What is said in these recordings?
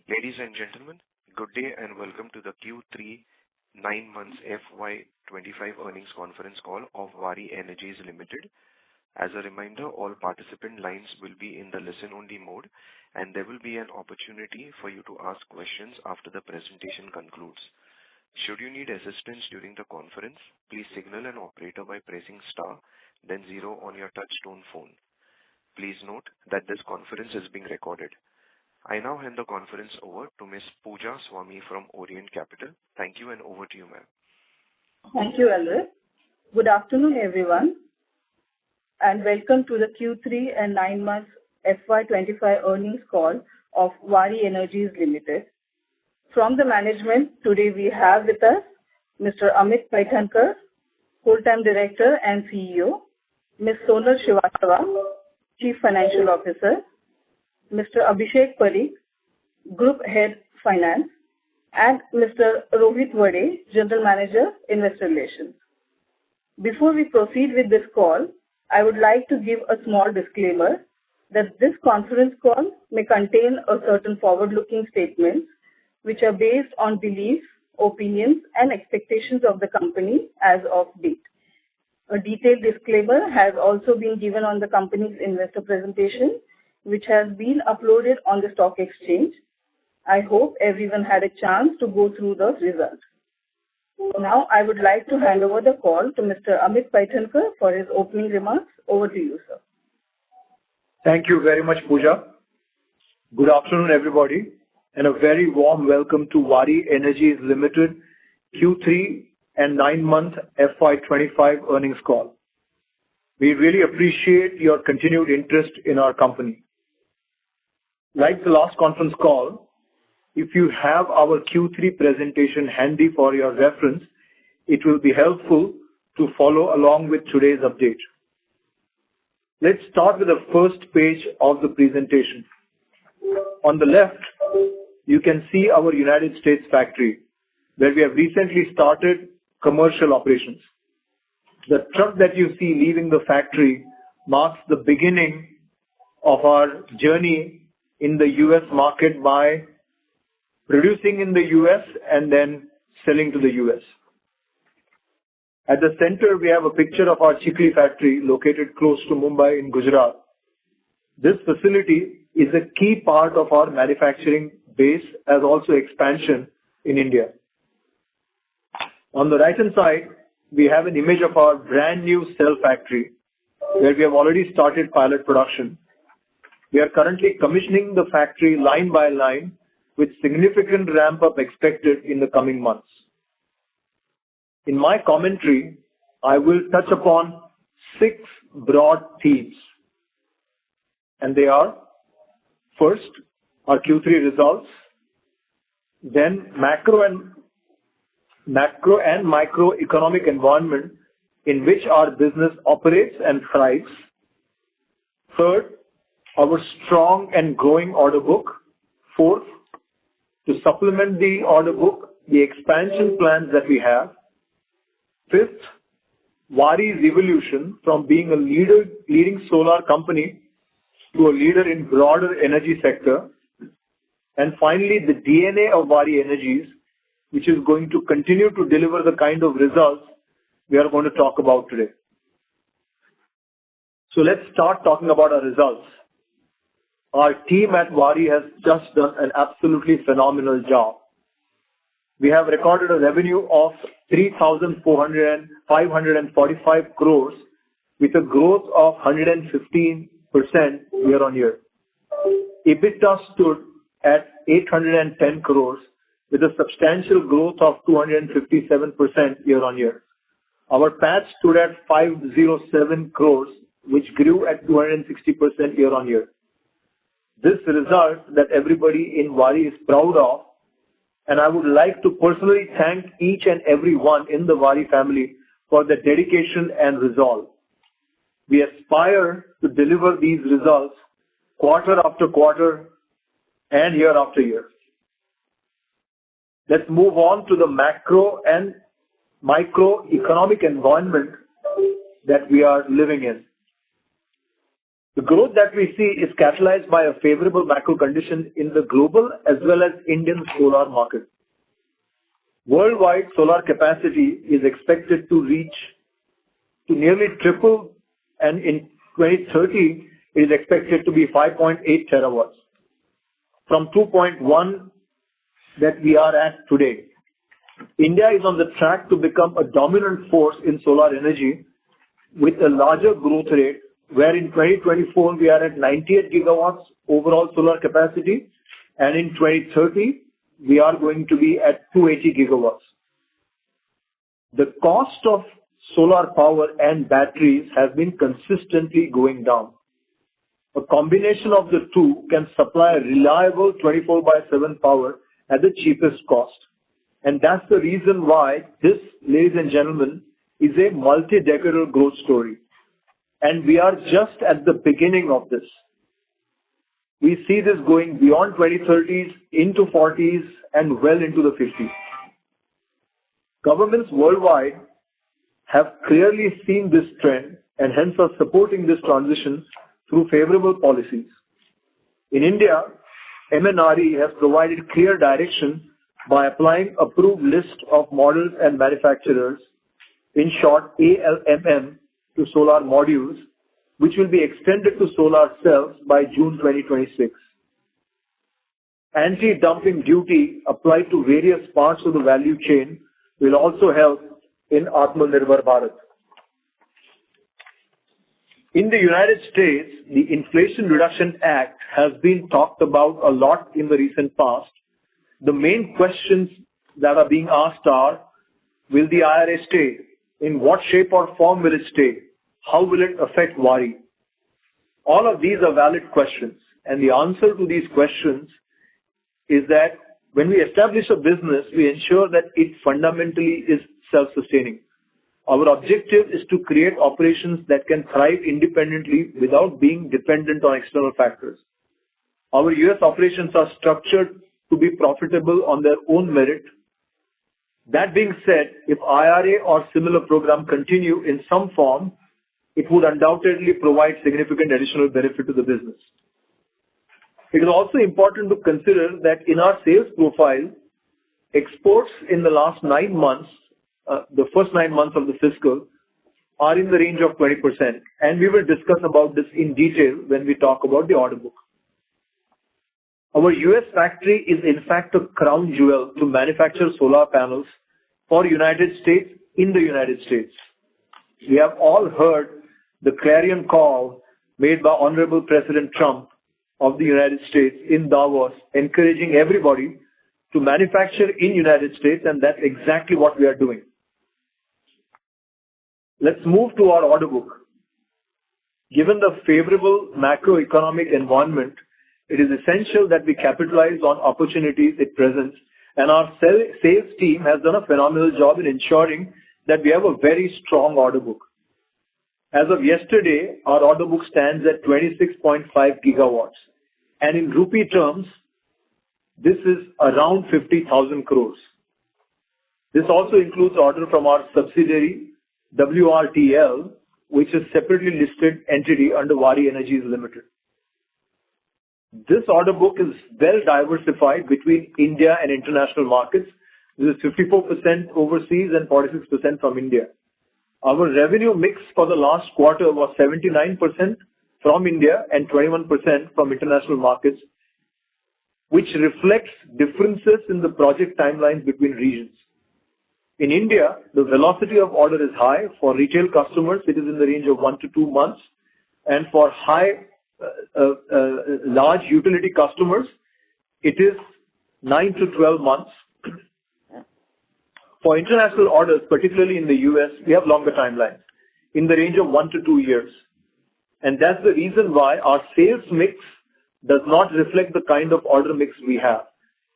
Ladies and gentlemen, good day and welcome to the Q3 9 months FY25 earnings conference call of Waaree Energies Limited. As a reminder, all participant lines will be in the listen-only mode, and there will be an opportunity for you to ask questions after the presentation concludes. Should you need assistance during the conference, please signal an operator by pressing star, then 0 on your touch-tone phone. Please note that this conference is being recorded. I now hand the conference over to Ms. Pooja Swami from Orient Capital. Thank you, and over to you, ma'am. Thank you, Elvis. Good afternoon, everyone, and welcome to the Q3 and 9 months FY25 earnings call of Waaree Energies Limited. From the management, today we have with us Mr. Amit Paithankar, Full-Time Director and CEO, Ms. Sonal Srivastava, Chief Financial Officer, Mr. Abhishek Parikh, Group Head Finance, and Mr. Rohit Waaree, General Manager, Investor Relations. Before we proceed with this call, I would like to give a small disclaimer that this conference call may contain a certain forward-looking statements which are based on beliefs, opinions, and expectations of the company as of date. A detailed disclaimer has also been given on the company's investor presentation, which has been uploaded on the stock exchange. I hope everyone had a chance to go through the results. Now, I would like to hand over the call to Mr. Amit Paithankar for his opening remarks. Over to you, sir. Thank you very much, Pooja. Good afternoon, everybody, and a very warm welcome to Waaree Energies Limited Q3 and 9-month FY25 earnings call. We really appreciate your continued interest in our company. Like the last conference call, if you have our Q3 presentation handy for your reference, it will be helpful to follow along with today's update. Let's start with the first page of the presentation. On the left, you can see our United States factory, where we have recently started commercial operations. The truck that you see leaving the factory marks the beginning of our journey in the US market by producing in the US and then selling to the US. At the center, we have a picture of our Chikli factory located close to Mumbai in Gujarat. This facility is a key part of our manufacturing base as also expansion in India. On the right-hand side, we have an image of our brand new cell factory where we have already started pilot production. We are currently commissioning the factory line by line with significant ramp up expected in the coming months. In my commentary, I will touch upon 6 broad themes, and they are: first, our Q3 results, then macro and microeconomic environment in which our business operates and thrives. Third, our strong and growing order book. Fourth, to supplement the order book, the expansion plans that we have. Fifth, Waaree's evolution from being a leading solar company to a leader in broader energy sector. And finally, the DNA of Waaree Energies, which is going to continue to deliver the kind of results we are going to talk about today. So let's start talking about our results. Our team at Waaree has just done an absolutely phenomenal job. We have recorded a revenue of 3,545 crores with a growth of 115% year-on-year. EBITDA stood at 810 crores with a substantial growth of 257% year-on-year. Our PAT stood at 507 crores, which grew at 260% year-on-year. This result that everybody in Waaree is proud of, and I would like to personally thank each and every one in the Waaree family for their dedication and resolve. We aspire to deliver these results quarter after quarter and year after year. Let's move on to the macro and microeconomic environment that we are living in. The growth that we see is catalyzed by a favorable macro condition in the global as well as Indian solar market. Worldwide solar capacity is expected to nearly triple, and in 2030 it is expected to be 5.8 terawatts from 2.1 that we are at today. India is on the track to become a dominant force in solar energy with a larger growth rate, where in 2024 we are at 98 gigawatts overall solar capacity, and in 2030 we are going to be at 280 gigawatts. The cost of solar power and batteries has been consistently going down. A combination of the two can supply reliable 24/7 power at the cheapest cost. And that's the reason why this, ladies and gentlemen, is a multi-decadal growth story. And we are just at the beginning of this. We see this going beyond 2030s, into 40s, and well into the 50s. Governments worldwide have clearly seen this trend and hence are supporting this transition through favorable policies. In India, MNRE has provided clear direction by applying approved list of models and manufacturers, in short ALMM, to solar modules, which will be extended to solar cells by June 2026. Anti-dumping duty applied to various parts of the value chain will also help in Atmanirbhar Bharat. In the United States, the Inflation Reduction Act has been talked about a lot in the recent past. The main questions that are being asked are, will the IRA stay? In what shape or form will it stay? How will it affect Waaree? All of these are valid questions, and the answer to these questions is that when we establish a business, we ensure that it fundamentally is self-sustaining. Our objective is to create operations that can thrive independently without being dependent on external factors. Our US operations are structured to be profitable on their own merit. That being said, if IRA or similar program continue in some form, it would undoubtedly provide significant additional benefit to the business. It is also important to consider that in our sales profile, exports in the last 9 months, the first 9 months of the fiscal, are in the range of 20%. And we will discuss about this in detail when we talk about the order book. Our US factory is in fact a crown jewel to manufacture solar panels for United States in the United States. We have all heard the clarion call made by Honorable President Trump of the United States in Davos, encouraging everybody to manufacture in United States, and that's exactly what we are doing. Let's move to our order book. Given the favorable macroeconomic environment, it is essential that we capitalize on opportunities it presents, and our sales team has done a phenomenal job in ensuring that we have a very strong order book. As of yesterday, our order book stands at 26.5 gigawatts, and in rupee terms, this is around 50,000 crores. This also includes order from our subsidiary, WRTL, which is separately listed entity under Waaree Energies Limited. This order book is well diversified between India and international markets. This is 54% overseas and 46% from India. Our revenue mix for the last quarter was 79% from India and 21% from international markets, which reflects differences in the project timelines between regions. In India, the velocity of order is high. For retail customers, it is in the range of 1 to 2 months. And for large utility customers, it is 9 to 12 months. For international orders, particularly in the US, we have longer timelines, in the range of 1 to 2 years. And that's the reason why our sales mix does not reflect the kind of order mix we have.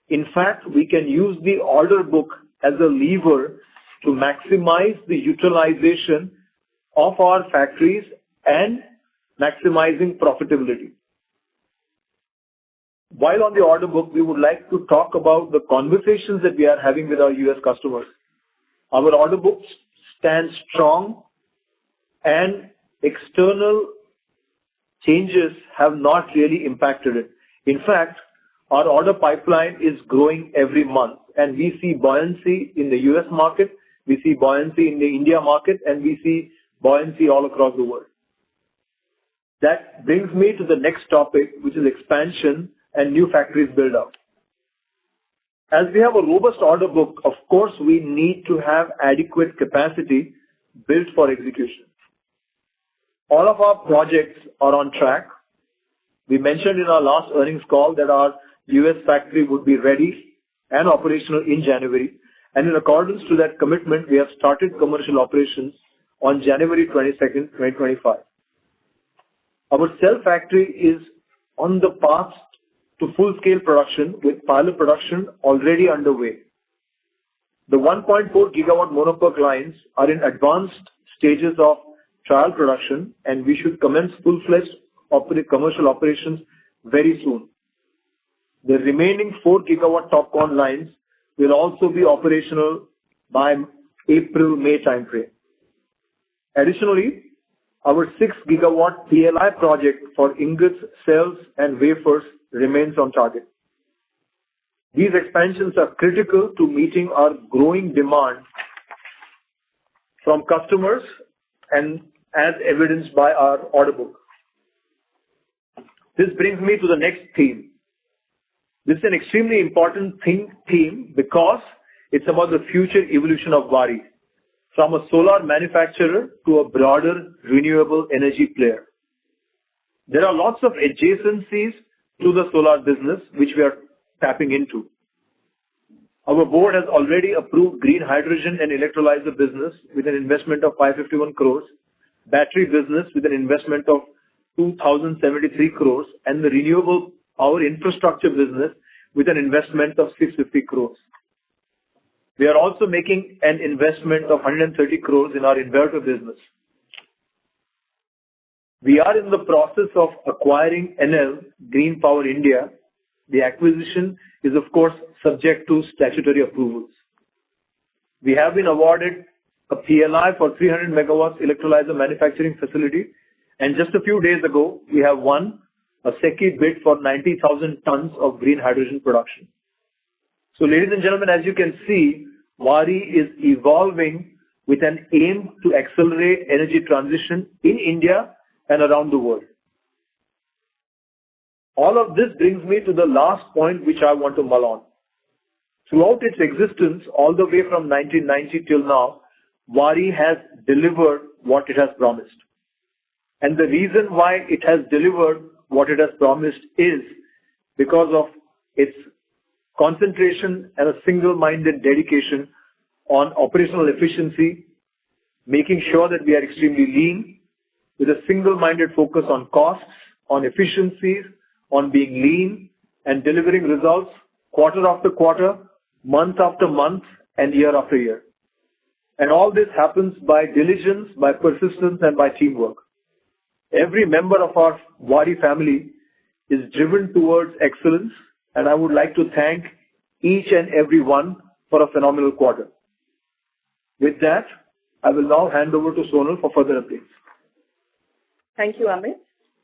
In fact, we can use the order book as a lever to maximize the utilization of our factories and maximizing profitability. While on the order book, we would like to talk about the conversations that we are having with our US customers. Our order book stands strong, and external changes have not really impacted it. In fact, our order pipeline is growing every month, and we see buoyancy in the US market, we see buoyancy in the India market, and we see buoyancy all across the world. That brings me to the next topic, which is expansion and new factories build out. As we have a robust order book, of course, we need to have adequate capacity built for execution. All of our projects are on track. We mentioned in our last earnings call that our US factory would be ready and operational in January. And in accordance to that commitment, we have started commercial operations on January 22nd, 2025. Our cell factory is on the path to full-scale production with pilot production already underway. The 1.4 gigawatt mono-PERC lines are in advanced stages of trial production, and we should commence full-fledged commercial operations very soon. The remaining 4 gigawatt TOPCon lines will also be operational by April-May timeframe. Additionally, our 6 gigawatt PLI project for ingots, cells, and wafers remains on target. These expansions are critical to meeting our growing demand from customers and as evidenced by our order book. This brings me to the next theme. This is an extremely important theme because it's about the future evolution of Waaree, from a solar manufacturer to a broader renewable energy player. There are lots of adjacencies to the solar business which we are tapping into. Our board has already approved green hydrogen and electrolyzer business with an investment of 551 crores, battery business with an investment of 2,073 crores, and the renewable power infrastructure business with an investment of 650 crores. We are also making an investment of 130 crores in our inverter business. We are in the process of acquiring NL, Green Power India. The acquisition is, of course, subject to statutory approvals. We have been awarded a PLI for 300 megawatts electrolyzer manufacturing facility, and just a few days ago, we have won a SECI bid for 90,000 tons of green hydrogen production. So, ladies and gentlemen, as you can see, Waaree is evolving with an aim to accelerate energy transition in India and around the world. All of this brings me to the last point which I want to mull on. Throughout its existence, all the way from 1990 till now, Waaree has delivered what it has promised. And the reason why it has delivered what it has promised is because of its concentration and a single-minded dedication on operational efficiency, making sure that we are extremely lean, with a single-minded focus on costs, on efficiencies, on being lean, and delivering results quarter after quarter, month after month, and year after year. And all this happens by diligence, by persistence, and by teamwork. Every member of our Waaree family is driven towards excellence, and I would like to thank each and every one for a phenomenal quarter. With that, I will now hand over to Sonal for further updates. Thank you, Amit,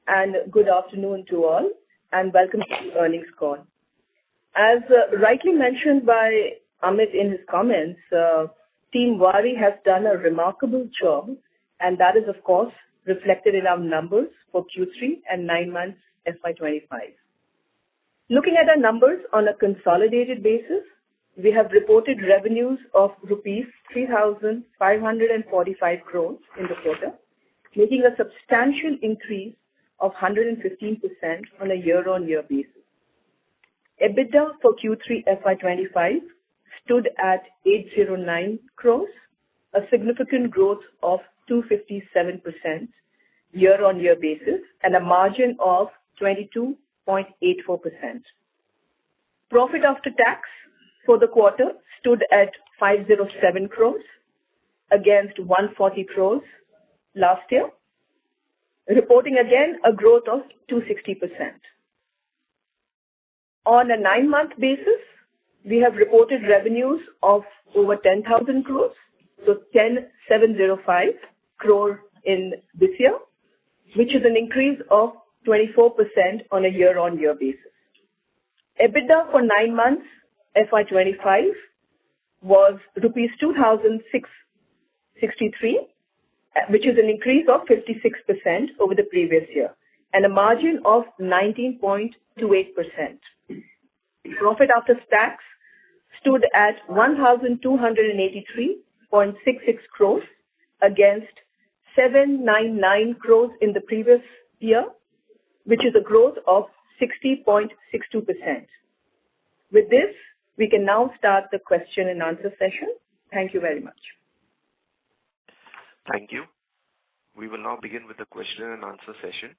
and good afternoon to all, and welcome to the earnings call. As rightly mentioned by Amit in his comments, Team Waaree has done a remarkable job, and that is, of course, reflected in our numbers for Q3 and 9 months FY25. Looking at our numbers on a consolidated basis, we have reported revenues of rupees 3,545 crores in the quarter, making a substantial increase of 115% on a year-on-year basis. EBITDA for Q3 FY25 stood at 809 crores, a significant growth of 257% year-on-year basis, and a margin of 22.84%. Profit after tax for the quarter stood at 507 crores against 140 crores last year, reporting again a growth of 260%. On a 9-month basis, we have reported revenues of over 10,000 crores, so 10,705 crore in this year, which is an increase of 24% on a year-on-year basis. EBITDA for 9 months FY25 was rupees 2,663, which is an increase of 56% over the previous year, and a margin of 19.28%. Profit after tax stood at 1,283.66 crores against 799 crores in the previous year, which is a growth of 60.62%. With this, we can now start the question and answer session. Thank you very much. Thank you. We will now begin with the question and answer session.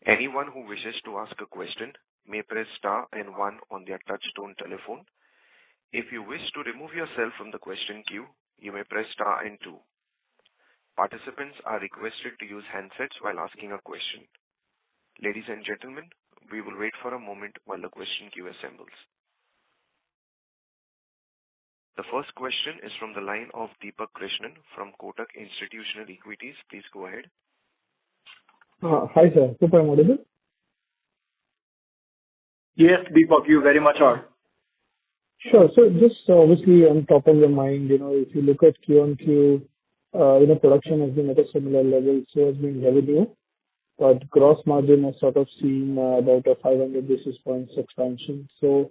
Anyone who wishes to ask a question may press star and 1 on their touch-tone telephone. If you wish to remove yourself from the question queue, you may press star and 2. Participants are requested to use handsets while asking a question. Ladies and gentlemen, we will wait for a moment while the question queue assembles. The first question is from the line of Deepak Krishnan from Kotak Institutional Equities. Please go ahead. Hi, sir. Hope I'm audible. Yes, Deepak, you very much are. Sure. So just obviously on top of your mind, if you look at Q on Q, production has been at a similar level, so has been revenue, but gross margin has sort of seen about a 500 basis points expansion. So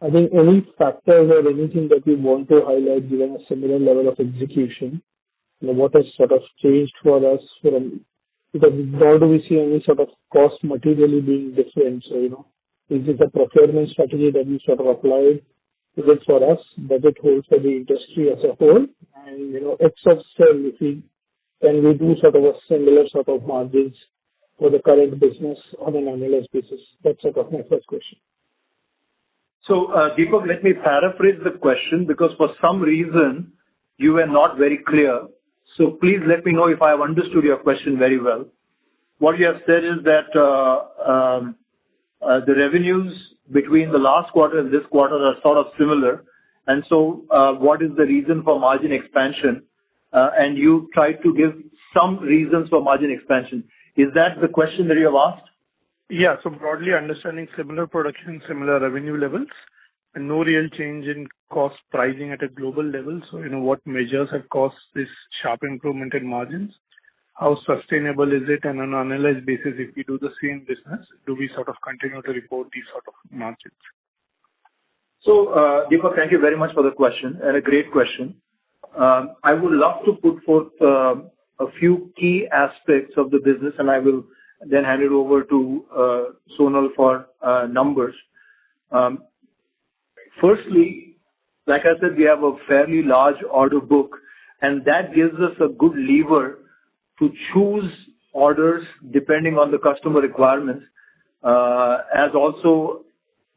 I think any factors or anything that we want to highlight given a similar level of execution, what has sort of changed for us because nor do we see any sort of cost materially being different. So, is it a procurement strategy that we sort of applied? Is it for us? Does it hold for the industry as a whole? And, X of cell, can we do sort of a similar sort of margins for the current business on an analyst basis? That's sort of my first question. So, Deepak, let me paraphrase the question because for some reason you were not very clear. So please let me know if I have understood your question very well. What you have said is that the revenues between the last quarter and this quarter are sort of similar. And so what is the reason for margin expansion? And you tried to give some reasons for margin expansion. Is that the question that you have asked? Yeah. So broadly understanding similar production, similar revenue levels, and no real change in cost pricing at a global level. So, what measures have caused this sharp improvement in margins? How sustainable is it? And on an analyst basis, if we do the same business, do we sort of continue to report these sort of margins? So, Deepak, thank you very much for the question, and a great question. I would love to put forth a few key aspects of the business, and I will then hand it over to Sonal for numbers. Firstly, like I said, we have a fairly large order book, and that gives us a good lever to choose orders depending on the customer requirements, as also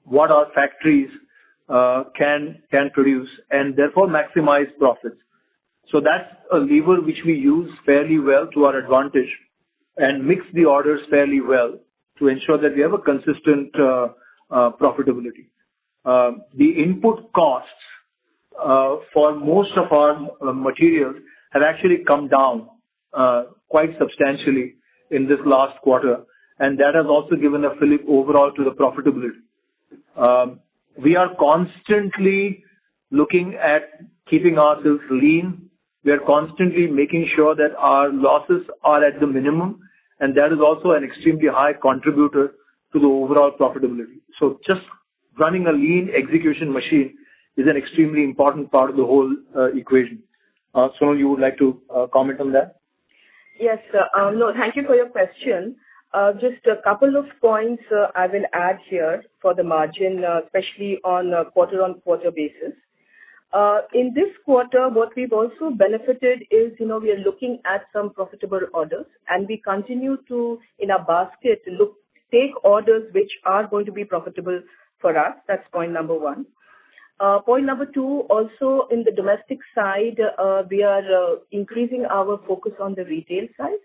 what our factories can produce, and therefore maximize profits. So that's a lever which we use fairly well to our advantage and mix the orders fairly well to ensure that we have a consistent profitability. The input costs for most of our materials have actually come down quite substantially in this last quarter, and that has also given a fillip overall to the profitability. We are constantly looking at keeping ourselves lean. We are constantly making sure that our losses are at the minimum, and that is also an extremely high contributor to the overall profitability. So just running a lean execution machine is an extremely important part of the whole equation. Sonal, you would like to comment on that? Yes, no, thank you for your question. Just a couple of points I will add here for the margin, especially on a quarter-on-quarter basis. In this quarter, what we've also benefited is, we are looking at some profitable orders, and we continue to, in our basket, take orders which are going to be profitable for us. That's point number one. Point number two, also in the domestic side, we are increasing our focus on the retail side,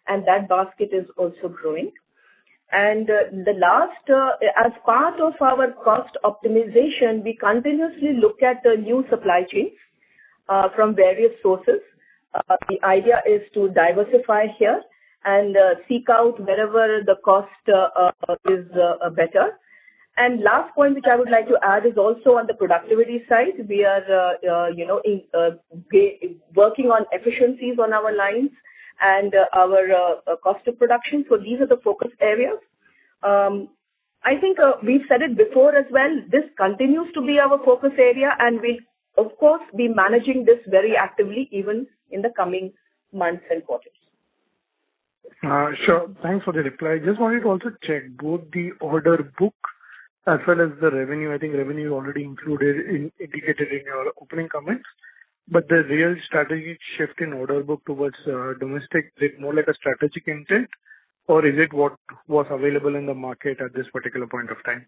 and that basket is also growing. And the last, as part of our cost optimization, we continuously look at the new supply chains from various sources. The idea is to diversify here and seek out wherever the cost is better. And last point which I would like to add is also on the productivity side. We are, working on efficiencies on our lines and our cost of production. So these are the focus areas. I think we've said it before as well. This continues to be our focus area, and we'll, of course, be managing this very actively even in the coming months and quarters. Sure. Thanks for the reply. Just wanted to also check both the order book as well as the revenue. I think revenue already indicated in your opening comments. But the real strategic shift in order book towards domestic, is it more like a strategic intent, or is it what was available in the market at this particular point of time?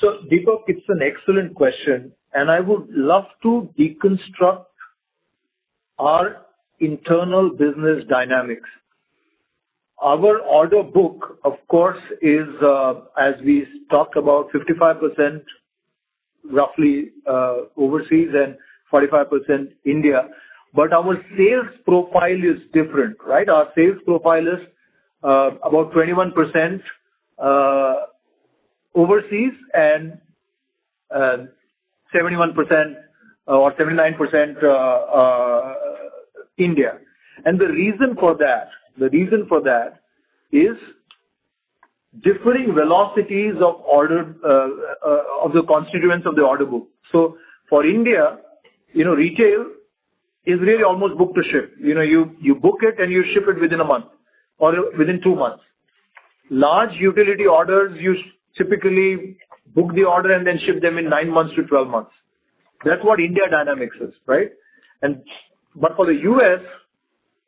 So, Deepak, it's an excellent question, and I would love to deconstruct our internal business dynamics. Our order book, of course, is, as we talked about, 55% roughly overseas and 45% India. But our sales profile is different, right? Our sales profile is about 21% overseas and 71% or 79% India. And the reason for that is differing velocities of order of the constituents of the order book. So for India, retail is really almost book to ship. You book it and you ship it within a month or within 2 months. Large utility orders, you typically book the order and then ship them in 9 months to 12 months. That's what India dynamics is, right? But for the US,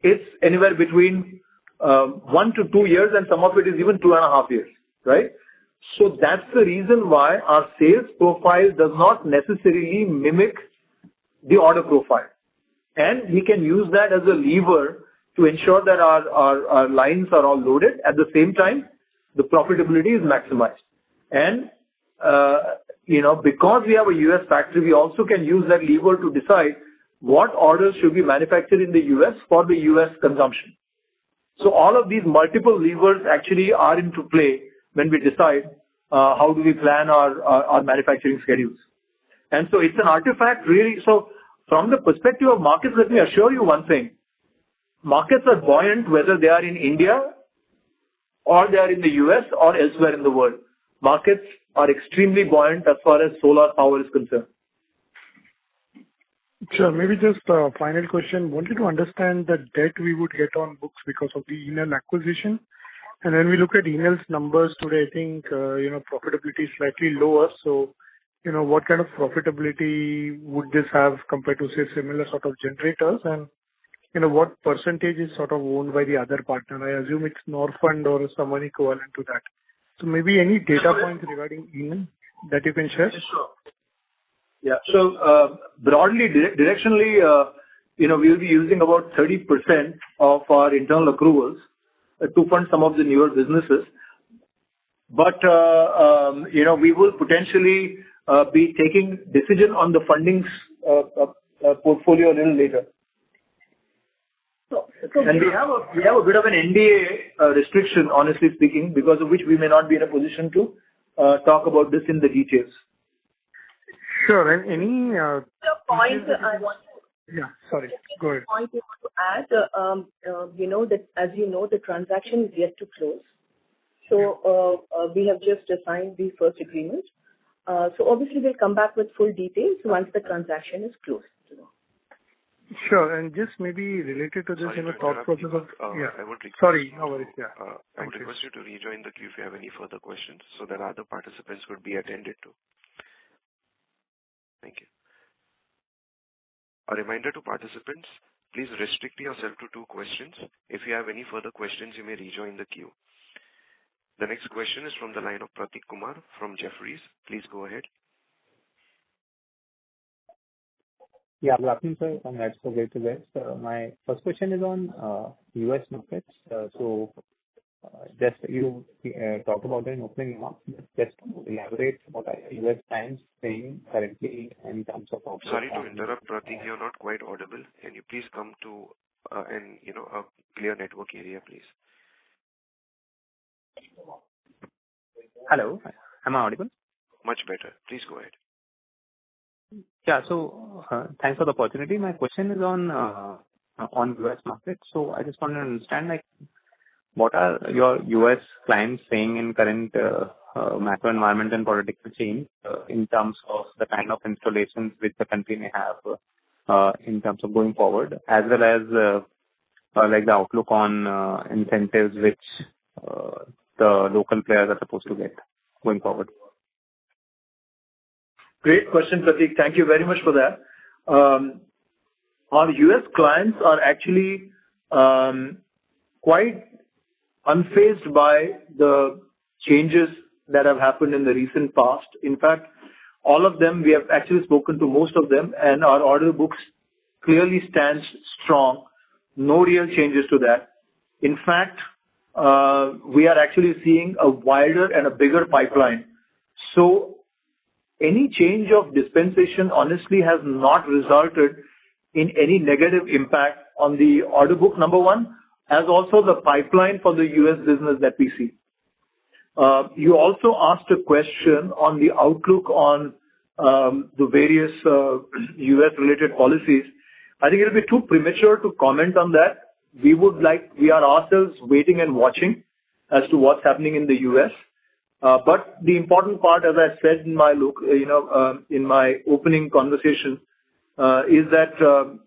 it's anywhere between 1 to 2 years, and some of it is even 2.5 years, right? So that's the reason why our sales profile does not necessarily mimic the order profile. And we can use that as a lever to ensure that our lines are all loaded. At the same time, the profitability is maximized. And, because we have a US factory, we also can use that lever to decide what orders should be manufactured in the US for the US consumption. So all of these multiple levers actually are into play when we decide how do we plan our manufacturing schedules. And so it's an artifact really. So from the perspective of markets, let me assure you one thing. Markets are buoyant whether they are in India or they are in the US or elsewhere in the world. Markets are extremely buoyant as far as solar power is concerned. Sure. Maybe just a final question. Wanted to understand the debt we would get on books because of the Enel acquisition. And when we look at Enel's numbers today, I think, profitability is slightly lower. So, what kind of profitability would this have compared to, say, similar sort of generators? And, what percentage is sort of owned by the other partner? I assume it's Norfund or someone equivalent to that. So maybe any data points regarding Enel that you can share? Sure. Yeah. So, broadly, directionally, we'll be using about 30% of our internal accruals to fund some of the newer businesses. But, we will potentially be taking decision on the fundings portfolio a little later. And we have a bit of an NDA restriction, honestly speaking, because of which we may not be in a position to talk about this in the details. Sure. And any the point I want. Yeah. Sorry. Go ahead. Point I want to add, that as you know, the transaction is yet to close. So we have just signed the first agreement. So obviously we'll come back with full details once the transaction is closed. Sure. And just maybe related to this, thought process of... yeah. I would request, Sorry. No worries. Yeah. I would request you to rejoin the queue if you have any further questions so that other participants could be attended to. Thank you. A reminder to participants, please restrict yourself to 2 questions. If you have any further questions, you may rejoin the queue. The next question is from the line of Pratik Kumar from Jefferies. Please go ahead. Yeah, good afternoon, sir. Congrats for great results. My first question is on US markets. Just you talked about it in opening remarks. Just to elaborate what are US clients saying currently in terms of... Sorry to interrupt, Pratik. You're not quite audible. Can you please come to and a clear network area, please. Hello, am I audible? Much better. Please go ahead. Yeah. So, thanks for the opportunity. My question is on US market. So I just want to understand, like, what are your US clients saying in current macro environment and political change in terms of the kind of installations which the country may have in terms of going forward, as well as like the outlook on incentives which the local players are supposed to get going forward? Great question, Prateek. Thank you very much for that. Our US clients are actually quite unfazed by the changes that have happened in the recent past. In fact, all of them, we have actually spoken to most of them, and our order books clearly stands strong. No real changes to that. In fact, we are actually seeing a wider and a bigger pipeline. So any change of dispensation honestly has not resulted in any negative impact on the order book, number one, as also the pipeline for the US business that we see. You also asked a question on the outlook on the various US related policies. I think it'll be too premature to comment on that. We are ourselves waiting and watching as to what's happening in the US. But the important part, as I said in my in my opening conversation, is that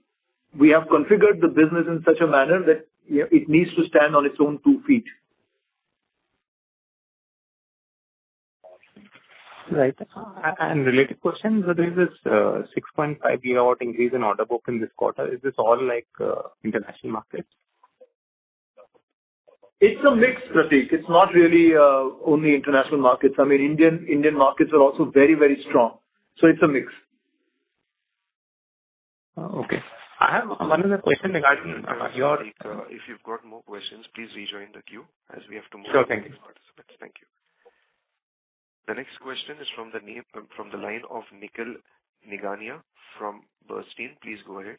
we have configured the business in such a manner that it needs to stand on its own 2 feet. Right. And related question, so there is this 6.5 gigawatt increase in order book in this quarter. Is this all like international markets? It's a mix, Prateek. It's not really only international markets. I mean, Indian markets are also very, very strong. So it's a mix. Okay. I have one other question regarding your... if you've got more questions, please rejoin the queue as we have to move Sure, on to thank the you. next participants. Thank you. The next question is from the line of Nikhil Nigania from Bernstein. Please go ahead.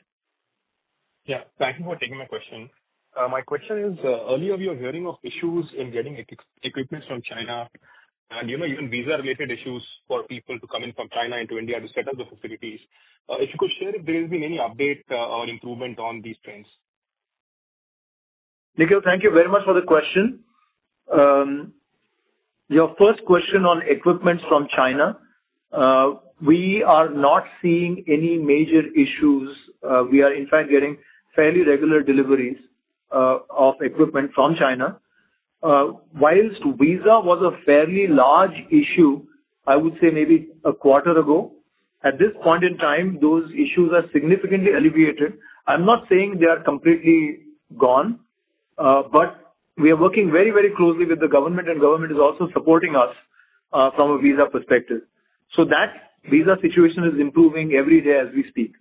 Yeah, thank you for taking my question. My question is, earlier we were hearing of issues in getting equipment from China and, even visa-related issues for people to come in from China into India to set up the facilities. If you could share if there has been any update or improvement on these trends. Nikhil, thank you very much for the question. Your first question on equipment from China, we are not seeing any major issues. We are in fact getting fairly regular deliveries of equipment from China. Whilst visa was a fairly large issue, I would say maybe a quarter ago, at this point in time, those issues are significantly alleviated. I'm not saying they are completely gone, but we are working very, very closely with the government, and government is also supporting us from a visa perspective. So that visa situation is improving every day as we speak.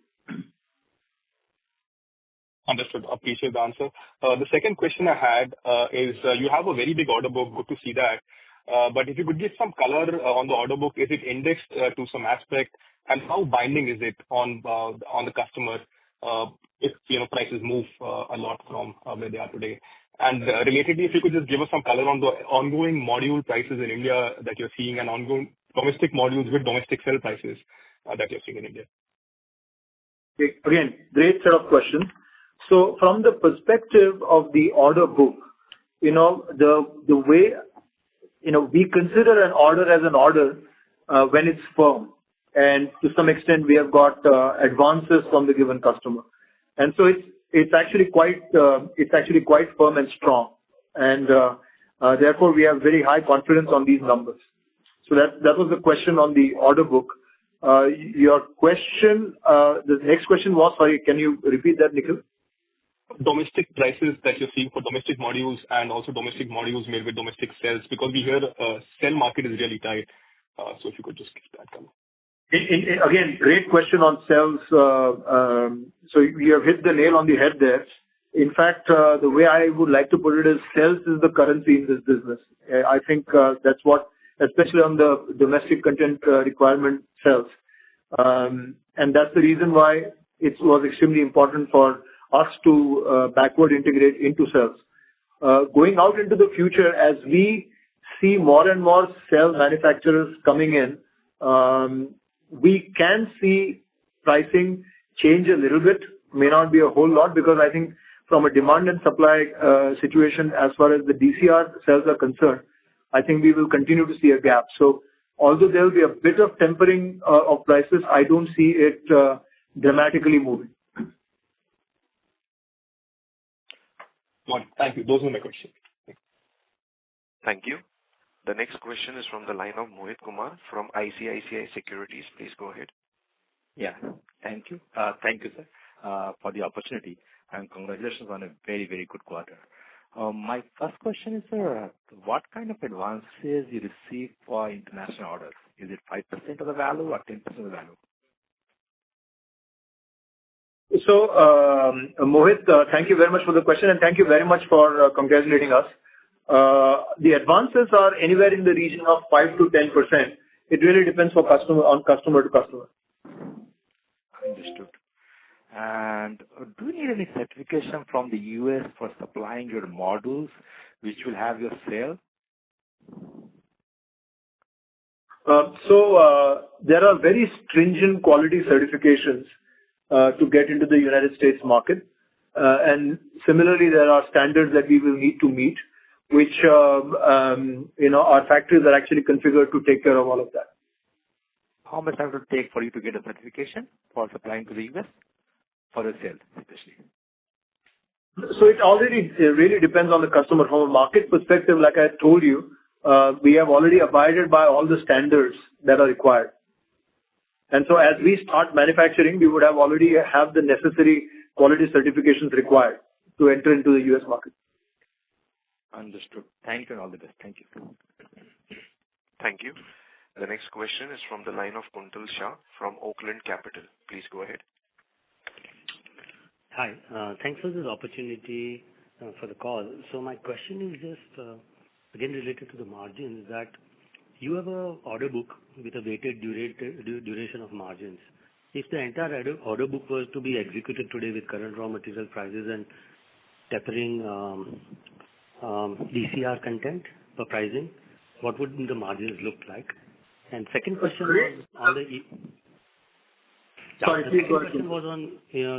Understood. Appreciate the answer. The second question I had is you have a very big order book. Good to see that. But if you could give some color on the order book, is it indexed to some aspect, and how binding is it on the customer if prices move a lot from where they are today? And relatedly, if you could just give us some color on the ongoing module prices in India that you're seeing, and ongoing domestic modules with domestic cell prices that you're seeing in India. Again, great set of questions. So from the perspective of the order book, the way, we consider an order as an order when it's firm. And to some extent, we have got advances from the given customer. And so it's actually quite firm and strong. And therefore, we have very high confidence on these numbers. So that was the question on the order book. Your question, the next question was, sorry, can you repeat that, Nikhil? Domestic prices that you're seeing for domestic modules and also domestic modules made with domestic cells, because we hear cell market is really tight. So if you could just give that color. Again, great question on cells. So you have hit the nail on the head there. In fact, the way I would like to put it is cells is the currency in this business. I think that's what, especially on the domestic content requirement cells. And that's the reason why it was extremely important for us to backward integrate into cells. Going out into the future, as we see more and more cell manufacturers coming in, we can see pricing change a little bit, may not be a whole lot, because I think from a demand and supply situation, as far as the DCR cells are concerned, I think we will continue to see a gap. So although there will be a bit of tempering of prices, I don't see it dramatically moving. Thank you. Those were my questions. Thank you. The next question is from the line of Mohit Kumar from ICICI Securities. Please go ahead. Yeah. Thank you. Thank you, sir, for the opportunity, and congratulations on a very, very good quarter. My first question is, sir, what kind of advances you receive for international orders? Is it 5% of the value or 10% of the value? So, Mohit, thank you very much for the question, and thank you very much for congratulating us. The advances are anywhere in the region of 5 to 10%. It really depends on customer to customer. Understood. And do you need any certification from the US for supplying your modules, which will have your sale? There are very stringent quality certifications to get into the United States market. And similarly, there are standards that we will need to meet, which, our factories are actually configured to take care of all of that. How much time will it take for you to get a certification for supplying to the US for a sale, especially? So it really depends on the customer. From a market perspective, like I told you, we have already abided by all the standards that are required. And so as we start manufacturing, we would have already have the necessary quality certifications required to enter into the US market. Understood. Thank you and all the best. Thank you. Thank you. The next question is from the line of Kuntal Shah from Oakland Capital. Please go ahead. Hi. Thanks for this opportunity for the call. So my question is just, again, related to the margins, that you have an order book with a weighted duration of margins. If the entire order book was to be executed today with current raw material prices and tapering DCR content for pricing, what would the margins look like? And second question was on the... Sorry, please go ahead.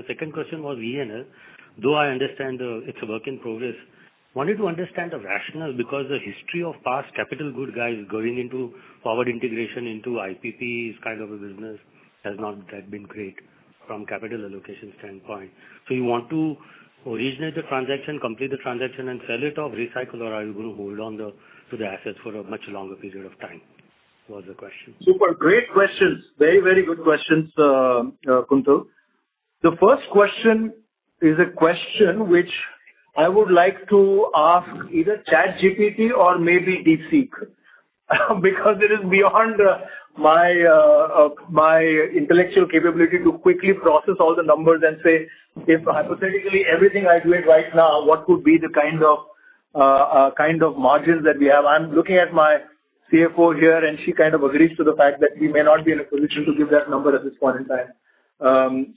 Second question was ENL. Though I understand it's a work in progress, wanted to understand the rationale, because the history of past capital good guys going into forward integration into IPP is kind of a business has not that been great from capital allocation standpoint. So you want to originate the transaction, complete the transaction and sell it off, recycle, or are you going to hold on to the assets for a much longer period of time? Was the question. Super. Great questions. Very, very good questions, Kuntal. The first question is a question which I would like to ask either ChatGPT or maybe DeepSeek, because it is beyond my intellectual capability to quickly process all the numbers and say, if hypothetically everything I do it right now, what could be the kind of margins that we have? I'm looking at my CFO here, and she kind of agrees to the fact that we may not be in a position to give that number at this point in time.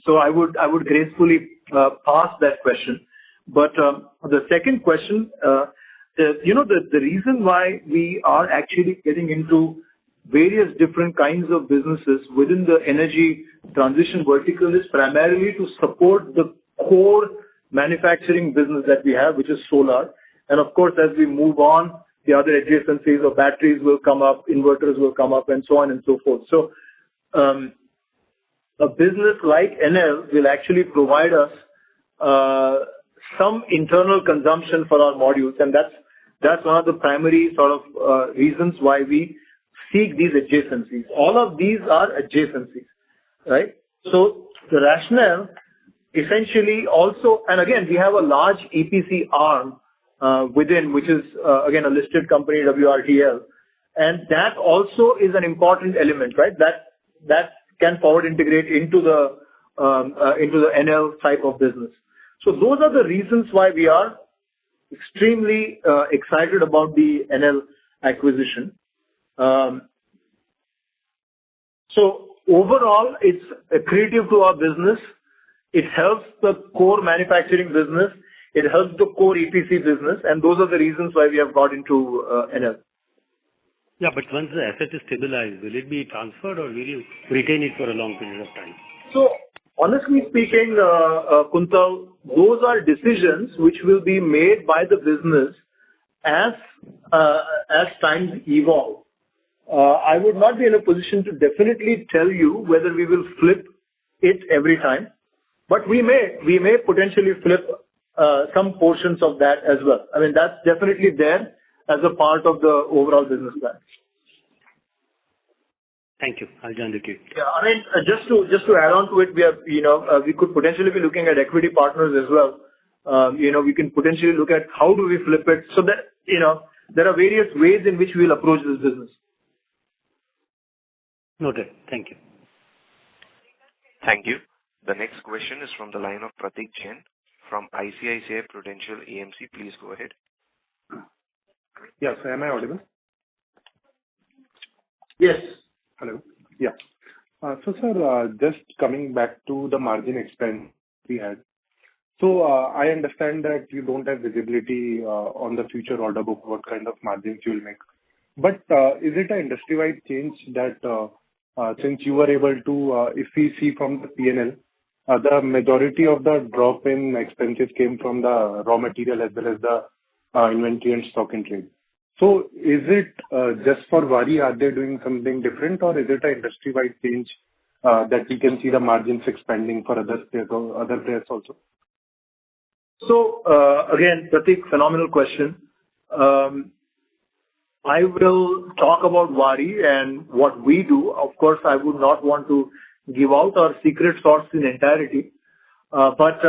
So I would gracefully pass that question. But the second question, the reason why we are actually getting into various different kinds of businesses within the energy transition vertical is primarily to support the core manufacturing business that we have, which is solar. And of course, as we move on, the other adjacencies of batteries will come up, inverters will come up, and so on and so forth. So a business like NL will actually provide us some internal consumption for our modules, and that's one of the primary sort of reasons why we seek these adjacencies. All of these are adjacencies, right? So the rationale essentially also, and again, we have a large EPC arm within, which is again a listed company, WRTL, and that also is an important element, right? That can forward integrate into the NL type of business. So those are the reasons why we are extremely excited about the NL acquisition. So overall, it's accretive to our business. it helps the core manufacturing business, it helps the core EPC business, and those are the reasons why we have got into NL. Yeah, but once the asset is stabilized, will it be transferred or will you retain it for a long period of time? So, honestly speaking, Kuntal, those are decisions which will be made by the business as times evolve. I would not be in a position to definitely tell you whether we will flip it every time, but we may potentially flip some portions of that as well. I mean, that's definitely there as a part of the overall business plan. Thank you. I'll join the queue. Yeah, I mean, just to add on to it, we have, we could potentially be looking at equity partners as well. We can potentially look at how do we flip it so that, there are various ways in which we'll approach this business. Noted. Thank you. Thank you. The next question is from the line of Pratik Jain from ICICI Prudential AMC. Please go ahead. Yes, am I audible? Yes. Hello. Yeah. So, sir, just coming back to the margin expense we had. So, I understand that you don't have visibility on the future order book, what kind of margins you will make. But is it an industry-wide change that since you were able to, if we see from the P&L, the majority of the drop in expenses came from the raw material as well as the inventory and stock in trade. So is it just for Waaree, are they doing something different, or is it an industry-wide change that we can see the margins expanding for other players also? So, again, Pratik, phenomenal question. I will talk about Waaree and what we do. Of course, I would not want to give out our secret sauce in entirety. But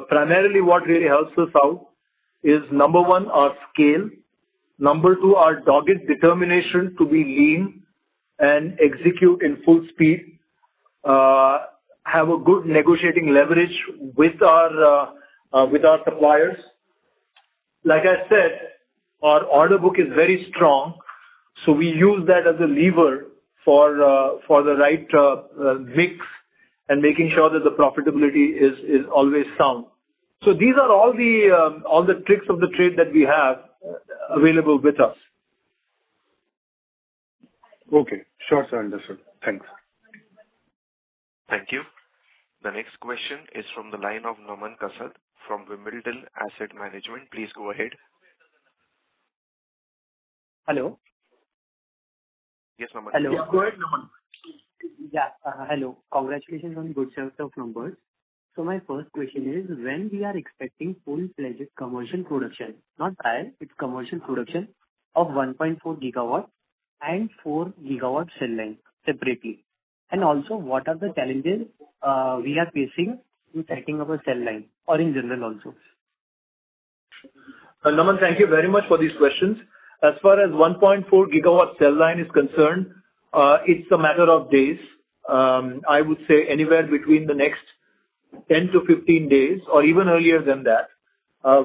primarily what really helps us out is, number one, our scale. Number two, our dogged determination to be lean and execute in full speed. Have a good negotiating leverage with our suppliers. Like I said, our order book is very strong, so we use that as a lever for the right mix and making sure that the profitability is always sound. So these are all the tricks of the trade that we have available with us. Okay, sure, sir, understood. Thanks. Thank you. The next question is from the line of Naman Kasad from Wimbledon Asset Management. Please go ahead. Hello. Yes, Naman. Hello. Yeah, go ahead, Naman. Yeah, hello. Congratulations on good set of numbers. So my first question is, when we are expecting full-fledged commercial production, not trial, it's commercial production of 1.4 gigawatt and 4 gigawatt cell line separately. And also, what are the challenges we are facing in setting up a cell line, or in general also? Naman, thank you very much for these questions. As far as 1.4 gigawatt cell line is concerned, it's a matter of days. I would say anywhere between the next 10 to 15 days, or even earlier than that,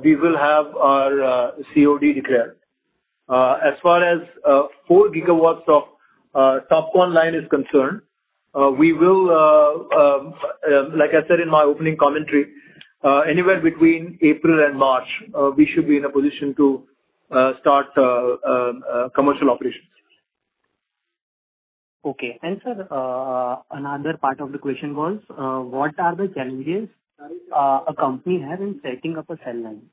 we will have our COD declared. As far as 4 gigawatts of TOPCon line is concerned, we will, like I said in my opening commentary, anywhere between April and March, we should be in a position to start commercial operations. Okay. And sir, another part of the question was, what are the challenges a company has in setting up a cell line?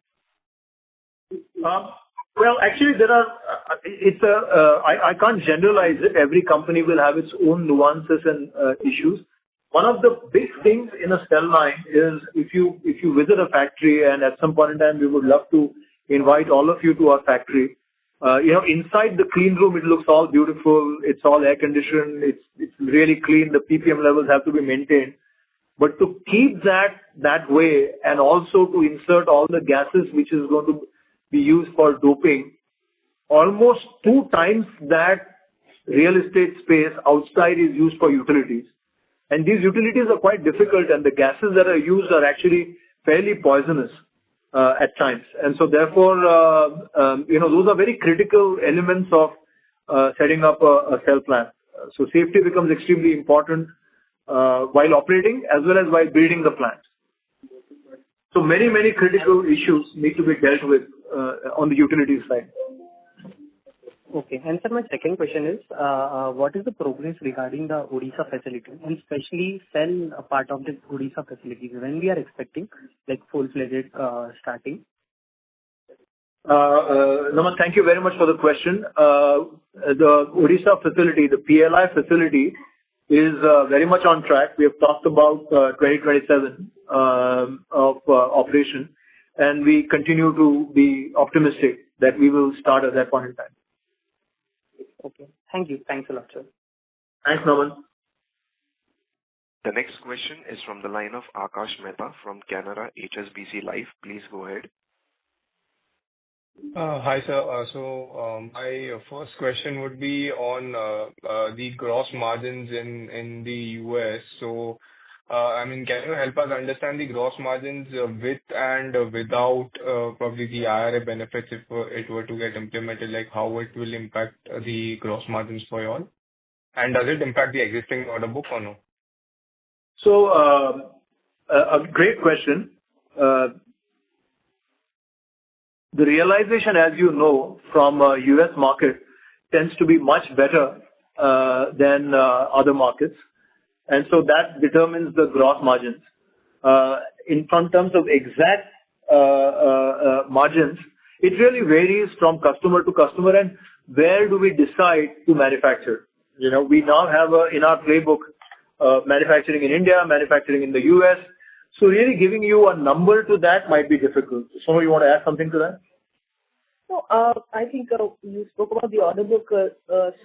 Well, actually, there are. I can't generalize it. Every company will have its own nuances and issues. One of the big things in a cell line is if you visit a factory, and at some point in time we would love to invite all of you to our factory. Inside the clean room, it looks all beautiful. It's all air conditioned. It's really clean. The ppm levels have to be maintained. But to keep that way, and also to insert all the gases which is going to be used for doping, almost 2 times that real estate space outside is used for utilities. And these utilities are quite difficult, and the gases that are used are actually fairly poisonous at times. And so therefore, those are very critical elements of setting up a cell plant. So safety becomes extremely important. while operating as well as while building the plant. So many critical issues need to be dealt with on the utilities side. Okay. And sir, my second question is, what is the progress regarding the Odisha facility, and especially cell part of the Odisha facility? When we are expecting like full-fledged starting? Naman, thank you very much for the question. The Odisha facility, the PLI facility, is very much on track. We have talked about 2027 of operation, and we continue to be optimistic that we will start at that point in time. Okay. Thank you. Thanks a lot, sir. Thanks, Naman. The next question is from the line of Akash Mehta from Canara HSBC Life. Please go ahead. Hi, sir. So my first question would be on the gross margins in the US. So, I mean, can you help us understand the gross margins with and without probably the IRA benefits if it were to get implemented, like how it will impact the gross margins for you all? And does it impact the existing order book or no? So, a great question. The realization, as you know, from US market tends to be much better than other markets. And so that determines the gross margins. In terms of exact margins, it really varies from customer to customer and where do we decide to manufacture. You know, we now have in our playbook manufacturing in India, manufacturing in the US. So really giving you a number to that might be difficult. So you want to add something to that? No, I think you spoke about the order book.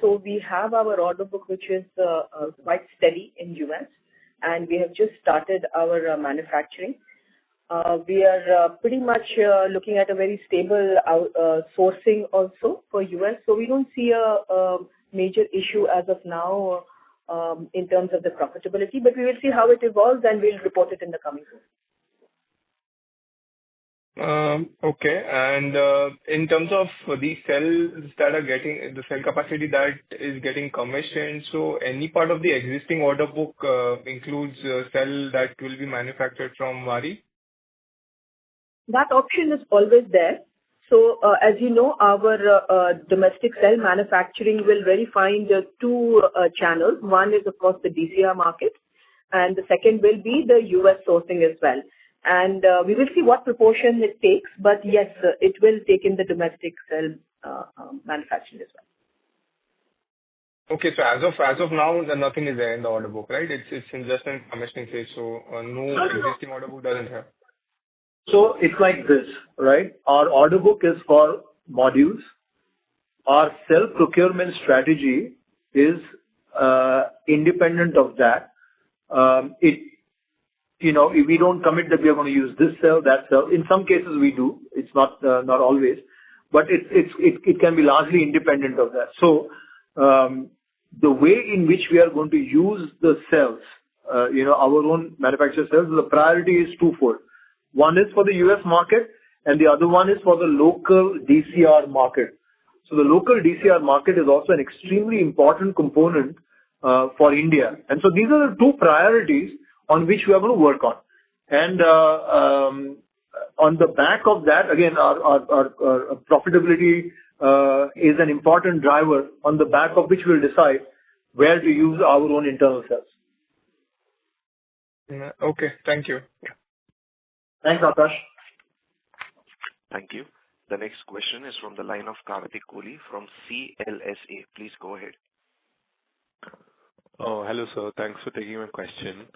So we have our order book, which is quite steady in US, and we have just started our manufacturing. We are pretty much looking at a very stable sourcing also for US. So we don't see a major issue as of now in terms of the profitability, but we will see how it evolves and we'll report it in the coming weeks. Okay. And in terms of the cells that are getting, the cell capacity that is getting commissioned, so any part of the existing order book includes cell that will be manufactured from Waaree? That option is always there. So, as you know, our domestic cell manufacturing will really find two channels. One is, of course, the DCR market, and the second will be the US sourcing as well. And we will see what proportion it takes, but yes, it will take in the domestic cell manufacturing as well. Okay, so as of now, nothing is there in the order book, right? It's in just in commissioning phase, so no existing order book doesn't have. So it's like this, right? Our order book is for modules. Our cell procurement strategy is independent of that. If we don't commit that we are going to use this cell, that cell. In some cases we do. It's not always, but it can be largely independent of that. So the way in which we are going to use the cells, our own manufactured cells, the priority is twofold. One is for the US market, and the other one is for the local DCR market. So the local DCR market is also an extremely important component for India. And so these are the two priorities on which we are going to work on. And on the back of that, again, our profitability is an important driver on the back of which we'll decide where to use our own internal cells. Okay, thank you. Thanks, Akash. Thank you. The next question is from the line of Karthik Kohli from CLSA. Please go ahead. Oh, hello, sir. Thanks for taking my question.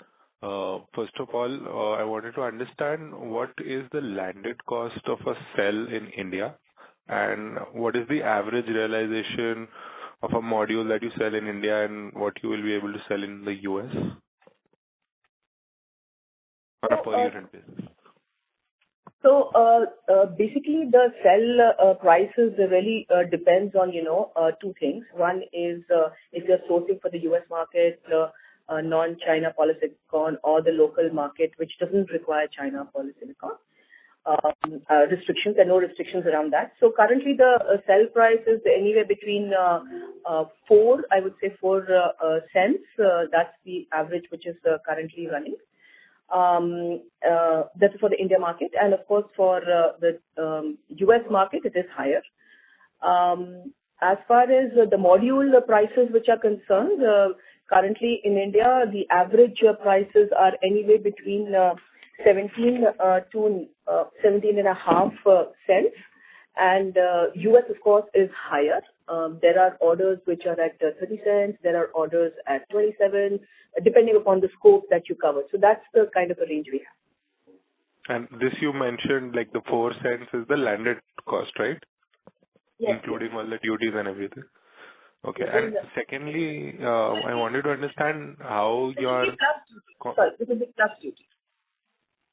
First of all, I wanted to understand what is the landed cost of a cell in India, and what is the average realization of a module that you sell in India and what you will be able to sell in the US on a per unit basis? So basically, the cell prices really depends on two things. One is if you're sourcing for the US market, non-China polysilicon, or the local market which doesn't require China polysilicon. restrictions. There are no restrictions around that. So currently the cell price is anywhere between 4 cents. That's the average which is currently running. That's for the India market, and of course for the US market it is higher. As far as the module prices which are concerned, currently in India the average prices are anywhere between 17 to 17.5 cents, and US of course is higher. There are orders which are at 30 cents. There are orders at 27, depending upon the scope that you cover. So that's the kind of a range we have. And this you mentioned, like the 4 cents is the landed cost, right? Yes. Including all the duties and everything. Okay. And secondly, I wanted to understand how your... Sorry, this is the plus duty.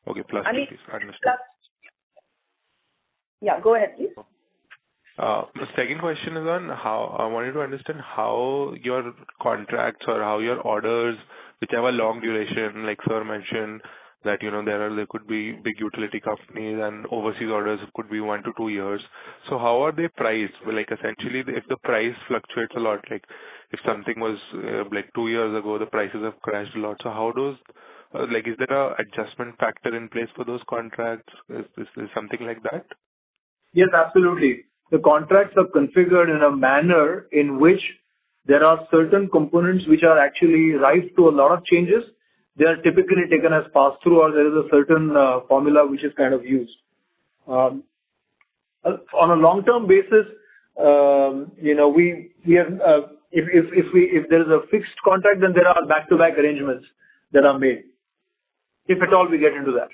Okay, plus duties. Understood. Yeah, go ahead, please. The second question is on how I wanted to understand how your contracts or how your orders, which have a long duration, like sir mentioned, that there could be big utility companies and overseas orders could be 1 to 2 years. So how are they priced? Well, like essentially, if the price fluctuates a lot, like if something was like 2 years ago, the prices have crashed a lot. So how does is there a adjustment factor in place for those contracts? Is something like that? Yes, absolutely. The contracts are configured in a manner in which there are certain components which are actually rife to a lot of changes. They are typically taken as pass-through, or there is a certain formula which is kind of used. On a long-term basis, we have if there is a fixed contract, then there are back-to-back arrangements that are made. If at all we get into that.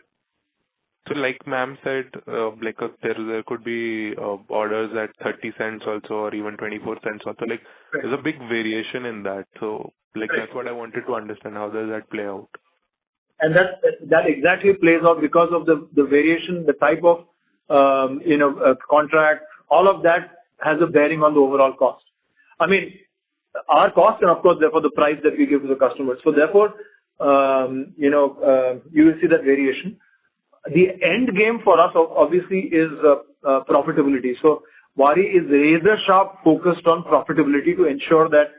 So like ma'am said, there could be orders at 30 cents also, or even 24 cents also. Like there's a big variation in that. So that's what I wanted to understand. How does that play out? And that exactly plays out because of the variation, the type of contract. All of that has a bearing on the overall cost. I mean, our cost and of course therefore the price that we give to the customers. So therefore, you will see that variation. The end game for us obviously is profitability. So Waaree is razor sharp focused on profitability to ensure that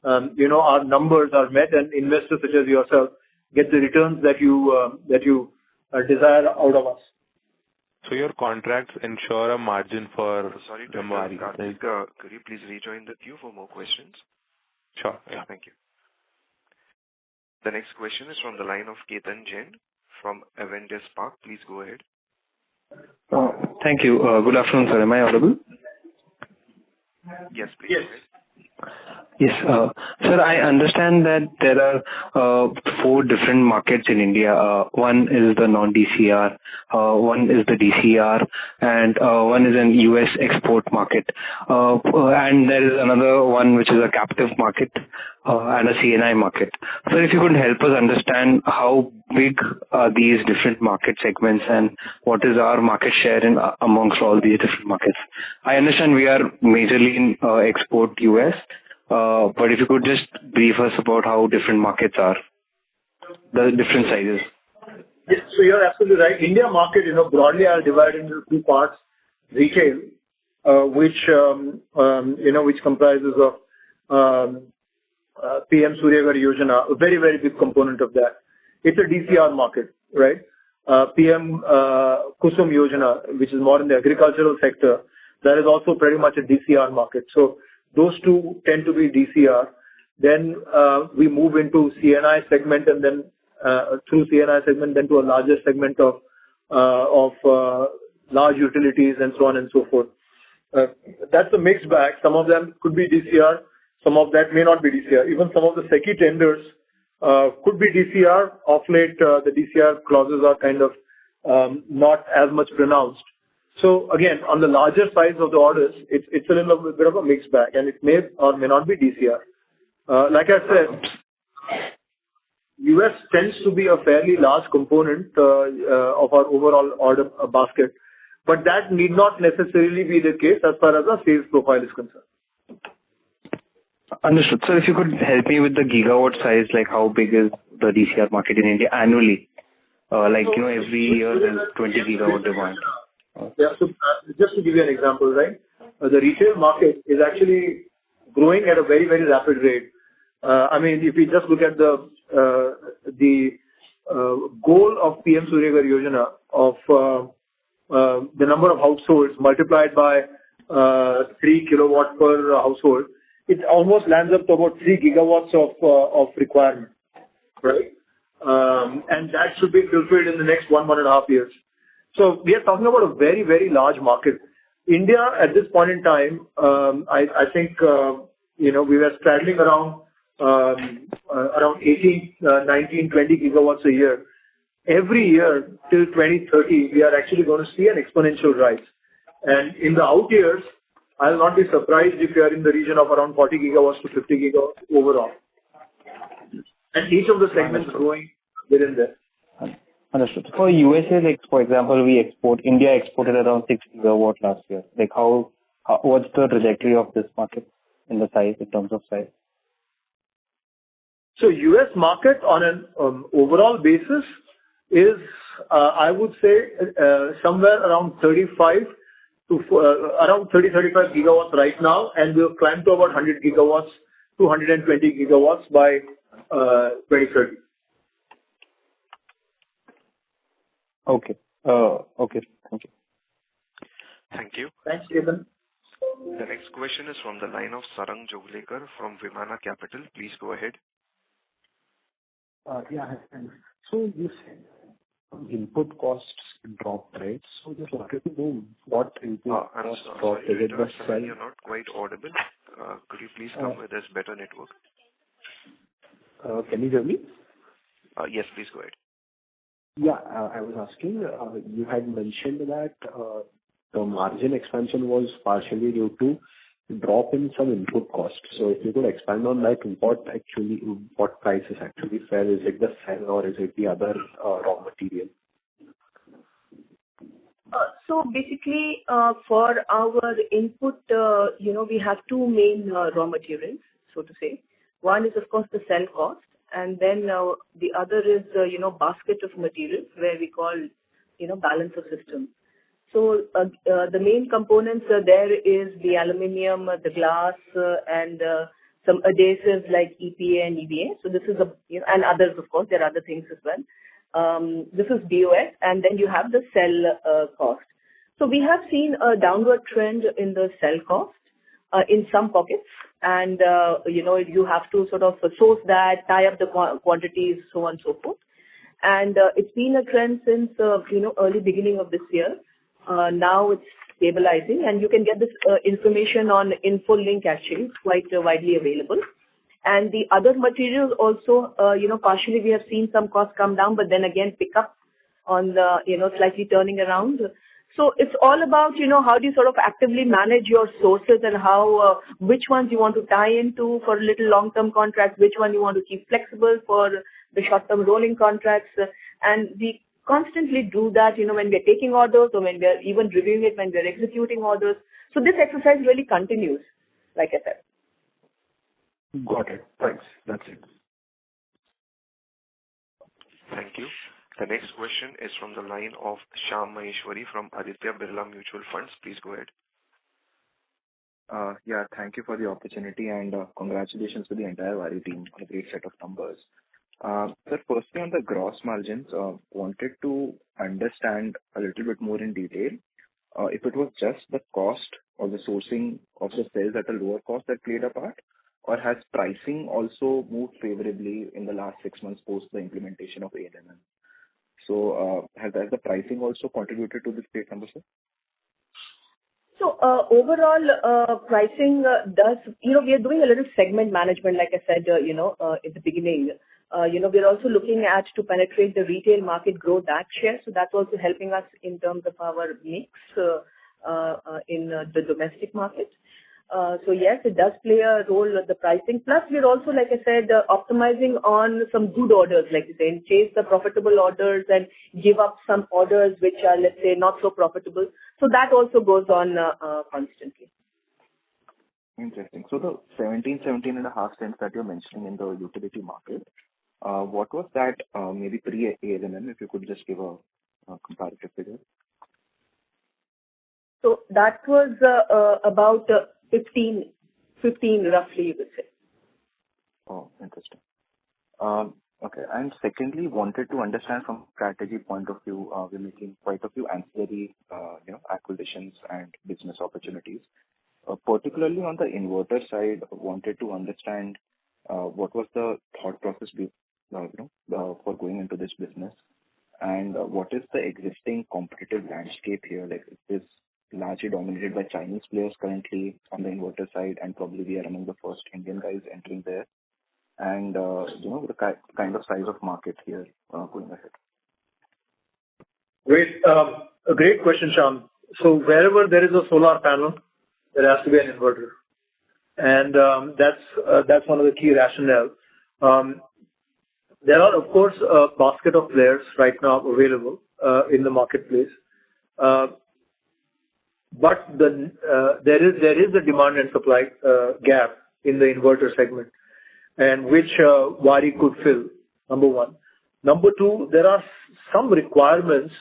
our numbers are met and investors such as yourself get the returns that you desire out of us. So your contracts ensure a margin for Sorry to Waaree. interrupt. Could you please rejoin the queue for more questions? Sure. Yeah. Thank you. The next question is from the line of Ketan Jain from Avendus Spark. Please go ahead. Thank you. Good afternoon, sir. Am I audible? Yes, please. Yes. Go ahead. Yes. Sir, I understand that there are 4 different markets in India. One is the non-DCR, one is the DCR, and one is an US export market. And there is another one which is a captive market and a CNI market. So if you could help us understand how big are these different market segments and what is our market share in amongst all these different markets. I understand we are majorly in export US. But if you could just brief us about how different markets are, the different sizes. Yes, so you're absolutely right. India market, broadly are divided into 2 parts. Retail, which comprises of PM Surya Ghar Yojana, a very, very big component of that. It's a DCR market, right? PM Kusum Yojana, which is more in the agricultural sector, that is also pretty much a DCR market. So those 2 tend to be DCR. Then we move into CNI segment, and then through CNI segment, then to a larger segment of large utilities and so on and so forth. That's a mixed bag. Some of them could be DCR. Some of that may not be DCR. Even some of the SECI tenders could be DCR. Of late, the DCR clauses are kind of not as much pronounced. So again, on the larger size of the orders, it's a little bit of a mixed bag, and it may or may not be DCR. Like I said, US tends to be a fairly large component of our overall order basket, but that need not necessarily be the case as far as our sales profile is concerned. Understood. So if you could help me with the gigawatt size, like how big is the DCR market in India annually? Every year there's 20 gigawatt demand. Yeah. So just to give you an example, right? The retail market is actually growing at a very, very rapid rate. If we just look at the goal of PM Surya Ghar Yojana of the number of households multiplied by 3 kilowatt per household, it almost lands up to about 3 gigawatts of requirement, right? And that should be fulfilled in the next 1.5 years. So we are talking about a very, very large market. India at this point in time, I think we were straddling around 18, 19, 20 gigawatts a year. Every year till 2030, we are actually going to see an exponential rise. And in the out years, I'll not be surprised if we are in the region of around 40 gigawatts to 50 gigawatts overall. And each of the segments growing within there. Understood. For USA, for example, India exported around 6 gigawatt last year. What's the trajectory of this market in terms of size? So US market on an overall basis is, I would say, somewhere around 35 gigawatts right now, and we'll climb to about 100 gigawatts to 120 gigawatts by 2030. Okay. Okay. Thank you. Thank you. Thanks, Stephen. The next question is from the line of Sarang Joglekar from Vimana Capital. Please go ahead. Yeah, thanks. So you said input costs dropped, right? So just wanted to know what input costs dropped. Is it the cell? You're not quite audible. Could you please come where there's better network? Can you hear me? Yes, please go ahead. Yeah, I was asking, you had mentioned that the margin expansion was partially due to drop in some input costs. So if you could expand on that, what prices actually fell? Is it the cell or is it the other raw material? So basically, for our input, we have two main raw materials, so to say. One is, of course, the cell cost, and then the other is, basket of materials where we call, balance of system. So the main components there is the aluminium, the glass, and some adhesives like EPA and EVA. So this is and others, of course, there are other things as well. This is BOS, and then you have the cell cost. So we have seen a downward trend in the cell cost in some pockets, and you have to sort of source that, tie up the quantities, so on and so forth. And it's been a trend since early beginning of this year. Now it's stabilizing, and you can get this information on info link actually. It's quite widely available. And the other materials also, partially we have seen some costs come down, but then again pick up on the, slightly turning around. So it's all about, how do you sort of actively manage your sources and how, which ones you want to tie into for a little long-term contracts, which one you want to keep flexible for the short-term rolling contracts. And we constantly do that, when we're taking orders or when we're even reviewing it, when we're executing orders. So this exercise really continues, like I said. Got it. Thanks. That's it. Thank you. The next question is from the line of Shyam Maheshwari from Aditya Birla Mutual Funds. Please go ahead. Yeah, thank you for the opportunity and congratulations to the entire Waaree team on a great set of numbers. Sir, firstly on the gross margins, wanted to understand a little bit more in detail if it was just the cost or the sourcing of the cells at a lower cost that played a part, or has pricing also moved favorably in the last 6 months post the implementation of ALMM? So has the pricing also contributed to this great number, sir? So overall, pricing does, we are doing a little segment management, like I said, at the beginning. We're also looking at to penetrate the retail market, grow that share. So that's also helping us in terms of our mix in the domestic market. So yes, it does play a role with the pricing. Plus, we're also, like I said, optimizing on some good orders, like you say, chase the profitable orders and give up some orders which are, let's say, not so profitable. So that also goes on constantly. Interesting. So the 17.5 cents that you're mentioning in the utility market, what was that maybe pre-ALMM, if you could just give a comparative figure? So that was about 15 roughly, you would say. Oh, interesting. Okay. And secondly, wanted to understand from strategy point of view, we're making quite a few ancillary, acquisitions and business opportunities. Particularly on the inverter side, wanted to understand what was the thought process for going into this business, and what is the existing competitive landscape here? Like, it is largely dominated by Chinese players currently on the inverter side, and probably we are among the first Indian guys entering there. And the kind of size of market here going ahead. Great. A great question, Shyam. So wherever there is a solar panel, there has to be an inverter, and that's one of the key rationale. There are, of course, a basket of players right now available in the marketplace, but there is a demand and supply gap in the inverter segment, and which Waaree could fill, number one. Number two, there are some requirements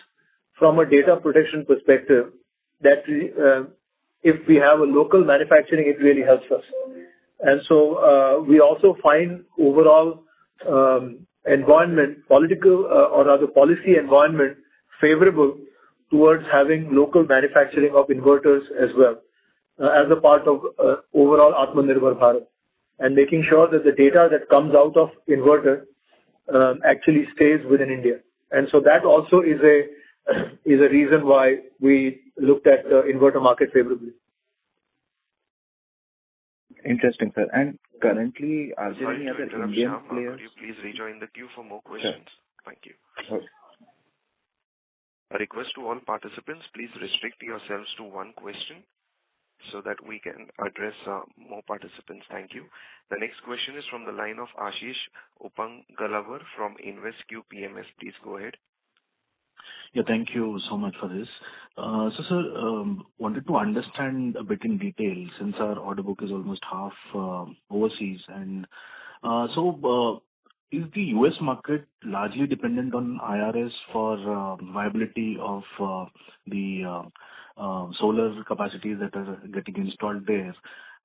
from a data protection perspective that if we have a local manufacturing, it really helps us. And so we also find overall political or rather policy environment favorable towards having local manufacturing of inverters as well, as a part of overall Atmanirbhar Bharat, and making sure that the data that comes out of inverter actually stays within India. And so that also is a reason why we looked at the inverter market favorably. Interesting, sir. And currently, are there any other Indian Shyam, players? could you please rejoin the queue for more questions? Sure. Thank you. Sure. A request to all participants, please restrict yourselves to one question so that we can address more participants. Thank you. The next question is from the line of Ashish Upangalavar from InvestQ PMS. Please go ahead. Yeah, thank you so much for this. So, sir, wanted to understand a bit in detail since our order book is almost half overseas, and is the US market largely dependent on IRS for viability of the solar capacities that are getting installed there?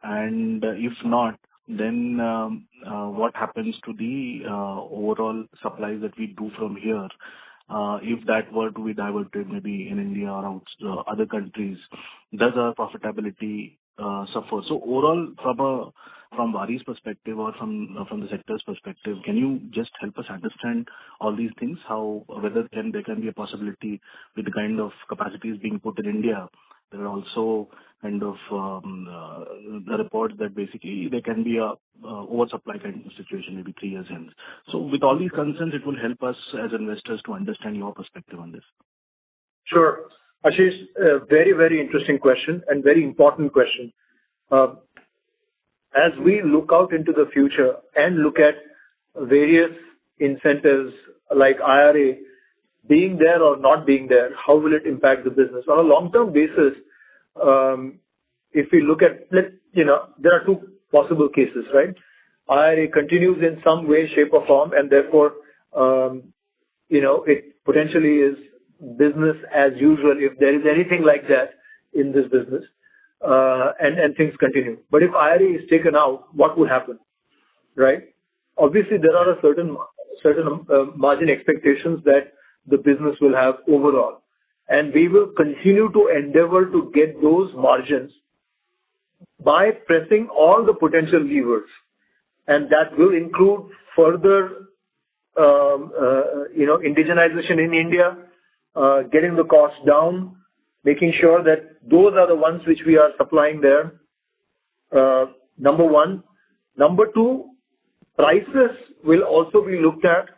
And if not, then what happens to the overall supplies that we do from here? If that were to be diverted maybe in India or other countries, does our profitability suffer? So overall, from Waaree's perspective or from the sector's perspective, can you just help us understand all these things? Whether there can be a possibility with the kind of capacities being put in India? There are also kind of the reports that basically there can be a oversupply kind of situation maybe 3 years hence. So with all these concerns, it will help us as investors to understand your perspective on this. Sure. Ashish, very, very interesting question and very important question. As we look out into the future and look at various incentives like IRA, being there or not being there, how will it impact the business? On a long-term basis, if we look at, there are two possible cases, right? IRA continues in some way, shape or form, and therefore, it potentially is business as usual if there is anything like that in this business, and things continue. But if IRA is taken out, what would happen, right? Obviously, there are a certain margin expectations that the business will have overall. And we will continue to endeavor to get those margins by pressing all the potential levers. And that will include further, indigenization in India, getting the costs down, making sure that those are the ones which we are supplying there. Number one. Number two, prices will also be looked at.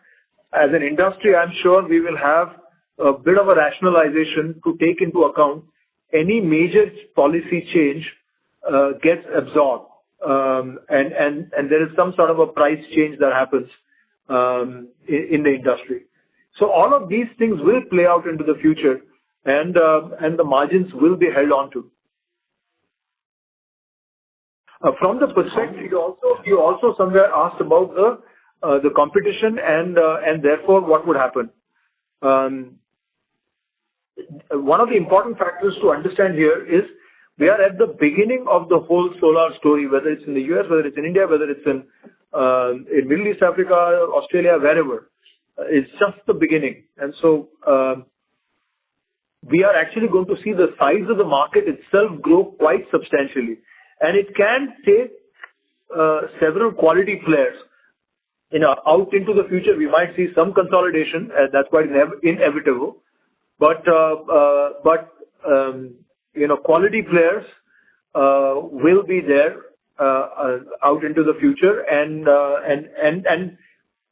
As an industry, I'm sure we will have a bit of a rationalization to take into account any major policy change gets absorbed, and there is some sort of a price change that happens in the industry. So all of these things will play out into the future, and the margins will be held on to. From the perspective, you also somewhere asked about the competition and therefore what would happen. One of the important factors to understand here is we are at the beginning of the whole solar story, whether it's in the US, whether it's in India, whether it's in Middle East, Africa, Australia, wherever. It's just the beginning. And so we are actually going to see the size of the market itself grow quite substantially. And it can take several quality players. Out into the future, we might see some consolidation, and that's quite inevitable. But quality players will be there out into the future, and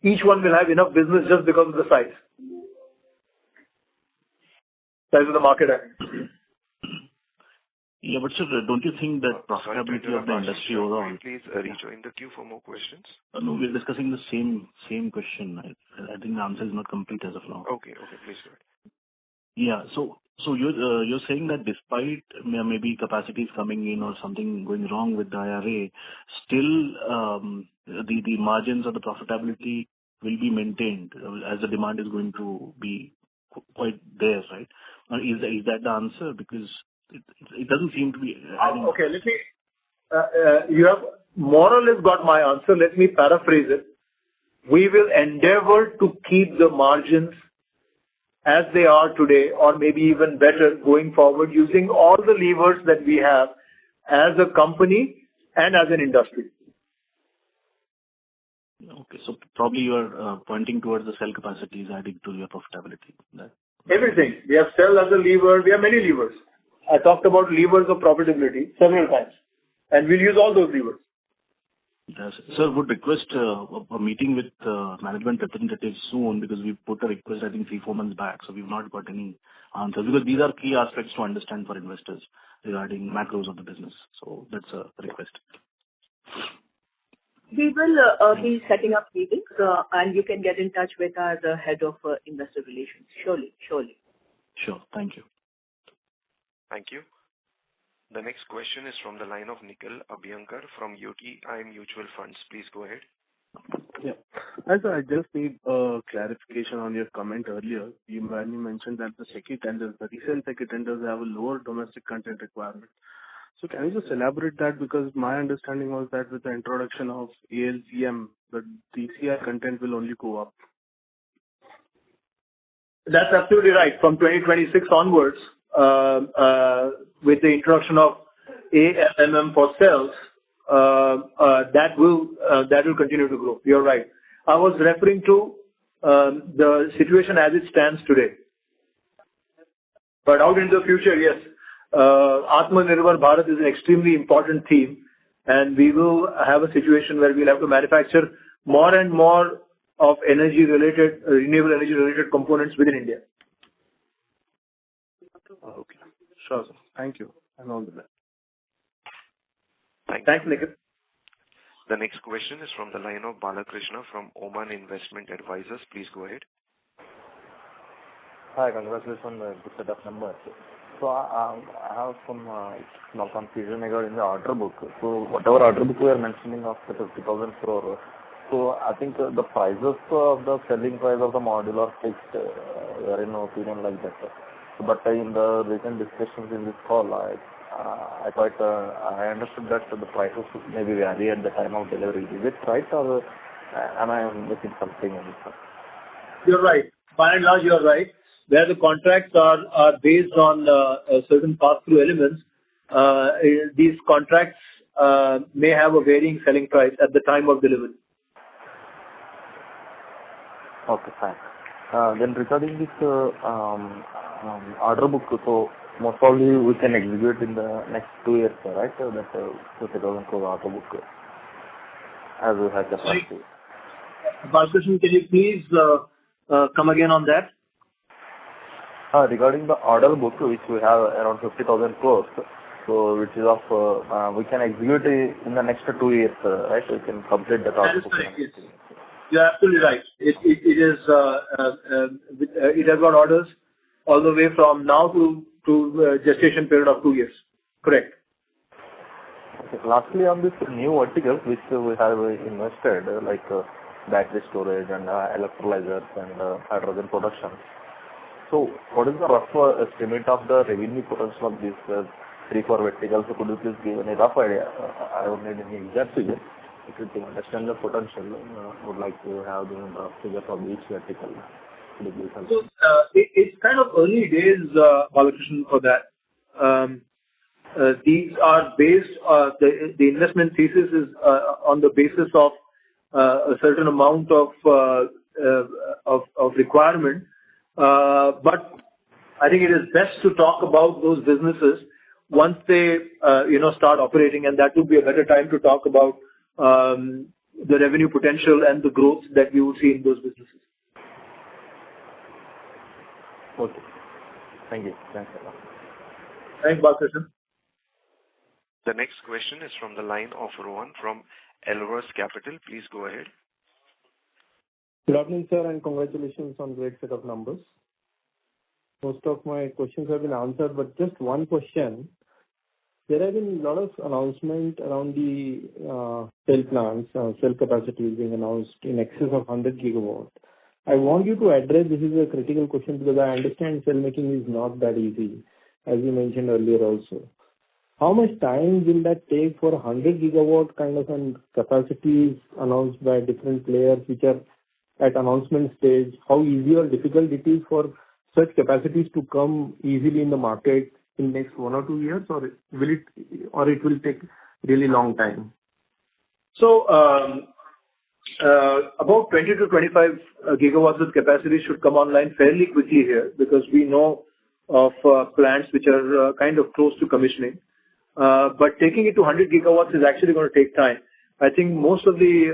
each one will have enough business just because of the size of the market. Yeah, but sir, don't you think that profitability of the industry overall? Please rejoin the queue for more questions. No, we're discussing the same question. I think the answer is not complete as of now. Okay, please go ahead. Yeah, so you're saying that despite maybe capacities coming in or something going wrong with the IRA, still the margins or the profitability will be maintained as the demand is going to be quite there, right? Is that the answer? Because it doesn't seem to be. Okay, let me. You have more or less got my answer. Let me paraphrase it. We will endeavor to keep the margins as they are today, or maybe even better going forward, using all the levers that we have as a company and as an industry. Okay, so probably you are pointing towards the cell capacities adding to your profitability. Everything. We have cell as a lever. We have many levers. I talked about levers of profitability several times, and we'll use all those levers. Yes. Sir, would request a meeting with management representatives soon, because we put a request, I think, 3-4 months back, so we've not got any answers, because these are key aspects to understand for investors regarding macros of the business. So that's a request. We will be setting up meetings, and you can get in touch with our head of investor relations. Surely. Sure. Thank you. Thank you. The next question is from the line of Nikhil Abhyankar from UTI Mutual Funds. Please go ahead. Yeah. I just need clarification on your comment earlier. When you mentioned that the recent SECI tenders have a lower domestic content requirement. So can you just elaborate that? Because my understanding was that with the introduction of ALCM, the DCI content will only go up. That's absolutely right. From 2026 onwards, with the introduction of ALMM for cells, that will continue to grow. You're right. I was referring to the situation as it stands today. But out in the future, yes, Atmanirbhar Bharat is an extremely important theme, and we will have a situation where we'll have to manufacture more and more of renewable energy-related components within India. Okay. Sure, sir. Thank you. And all the best. Thanks, Nikhil. The next question is from the line of Balakrishna from Oman Investment Advisors. Please go ahead. Hi, congratulations on the good set of numbers. So I have some small confusion regarding the order book. So whatever order book we are mentioning of the 50,000 crore, so I think the prices of the selling price of the module are fixed. We are in no opinion like that. But in the recent discussions in this call, I understood that the prices maybe vary at the time of delivery. Is it right, or am I missing something in this? You're right. By and large, you're right. Where the contracts are based on certain pass-through elements, these contracts may have a varying selling price at the time of delivery. Okay, fine. Then regarding this order book, so most probably we can execute in the next 2 years, right? So that's 50,000 crore order book as we have capacity. Balakrishna, can you please come again on that? Regarding the order book, which we have around 50,000 crores, so which is of we can execute in the next 2 years, right? We can complete that order book. Yes. You're absolutely right. It has got orders all the way from now to gestation period of 2 years. Correct. Okay. Lastly, on this new verticals which we have invested, like battery storage and electrolyzers and hydrogen production. So what is the rough estimate of the revenue potential of these 3-4 verticals? So could you please give a rough idea? I don't need any exact figure. If you can understand the potential, would like to have the figure from each vertical. Could you please help? So it's kind of early days, Balakrishnan, for that. These are based, the investment thesis is on the basis of a certain amount of requirement. But I think it is best to talk about those businesses once they, start operating, and that would be a better time to talk about the revenue potential and the growth that we will see in those businesses. Okay. Thank you. Thanks a lot. Thanks, Balakrishnan. The next question is from the line of Rohan from Elverse Capital. Please go ahead. Good afternoon, sir, and congratulations on great set of numbers. Most of my questions have been answered, but just one question. There have been a lot of announcement around the cell plants, cell capacities being announced in excess of 100 gigawatt. I want you to address, this is a critical question because I understand cell making is not that easy, as you mentioned earlier also. How much time will that take for 100 gigawatt kind of capacities announced by different players which are at announcement stage? How easy or difficult it is for such capacities to come easily in the market in next 1 or 2 years, or it will take really long time? So about 20 to 25 gigawatts of capacity should come online fairly quickly here, because we know of plants which are kind of close to commissioning. But taking it to 100 gigawatts is actually going to take time. I think most of the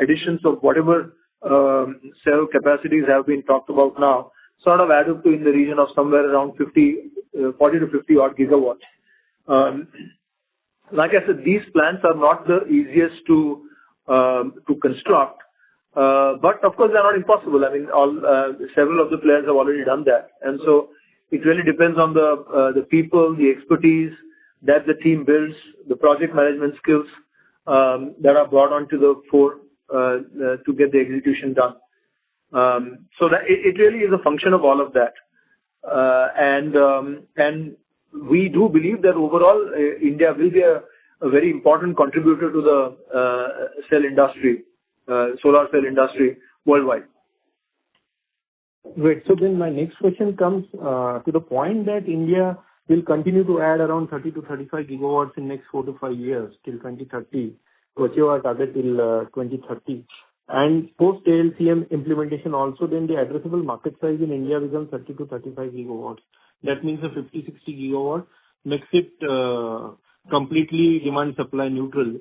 additions of whatever cell capacities have been talked about now sort of add up to in the region of somewhere around 40 to 50 odd gigawatts. Like I said, these plants are not the easiest to construct, but of course they're not impossible. I mean, several of the players have already done that, and so it really depends on the people, the expertise that the team builds, the project management skills that are brought onto the fore to get the execution done. So that it really is a function of all of that, and we do believe that overall India will be a very important contributor to the cell industry, solar cell industry worldwide. Great. So then my next question comes to the point that India will continue to add around 30 to 35 gigawatts in next 4 to 5 years till 2030, to achieve our target till 2030. And post ALCM implementation also, then the addressable market size in India becomes 30 to 35 gigawatts. That means a 50, 60 gigawatt makes it completely demand supply neutral.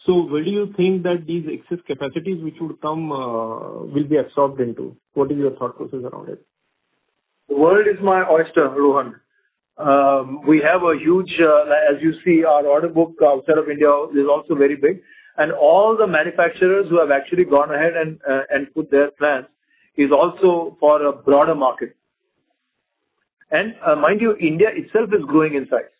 So where do you think that these excess capacities which would come will be absorbed into? What is your thought process around it? The world is my oyster, Rohan. We have a huge, as you see, our order book outside of India is also very big. And all the manufacturers who have actually gone ahead and put their plans is also for a broader market. And mind you, India itself is growing in size.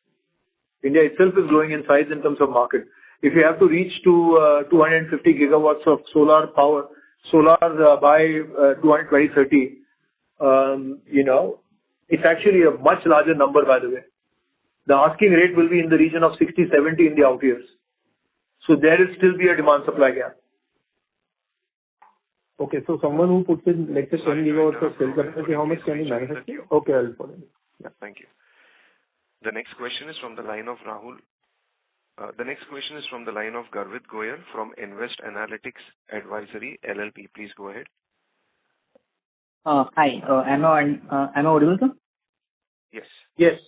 India itself is growing in size in terms of market. If you have to reach to 250 gigawatts of solar power, by 2030, it's actually a much larger number, by the way. The asking rate will be in the region of 60, 70 in the out years. So there will still be a demand-supply gap. Okay, so someone who puts in, let's say, 10 gigawatts of cell capacity, how much can he manufacture? Okay, I'll follow. Yeah, thank you. The next question is from the line of Rahul. The next question is from the line of Garvit Goyal from Invest Analytics Advisory LLP. Please go ahead. Hi, am I audible, sir? Yes. Yes.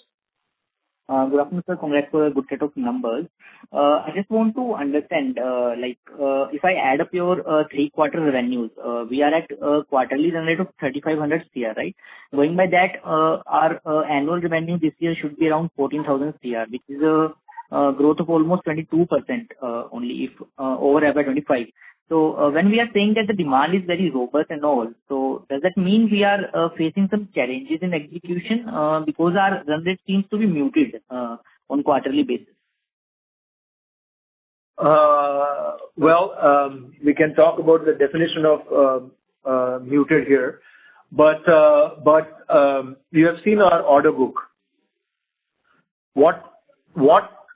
Good afternoon, sir. Congrats for a good set of numbers. I just want to understand, if I add up your 3-quarter revenues, we are at a quarterly run rate of 3,500 CR, right? Going by that, our annual revenue this year should be around 14,000 CR, which is a growth of almost 22% only if over FY25. So when we are saying that the demand is very robust and all, so does that mean we are facing some challenges in execution because our run rate seems to be muted on quarterly basis? We can talk about the definition of muted here, but you have seen our order book. What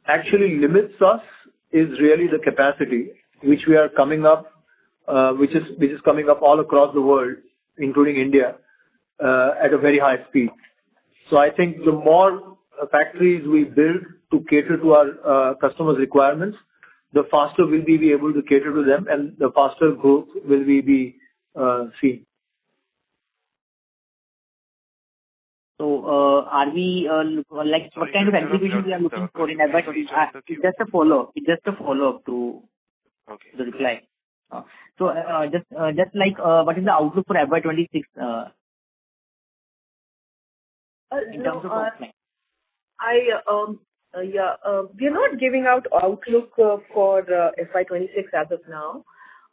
actually limits us is really the capacity which we are coming up, which is coming up all across the world, including India, at a very high speed. So I think the more factories we build to cater to our customers' requirements, the faster will we be able to cater to them, and the faster growth will we be seeing. So, are we like what kind of execution we are looking for in FY? It's just a follow-up to the reply. So, just like what is the outlook for FY26 in terms of outline? We're not giving out outlook for FY26 as of now,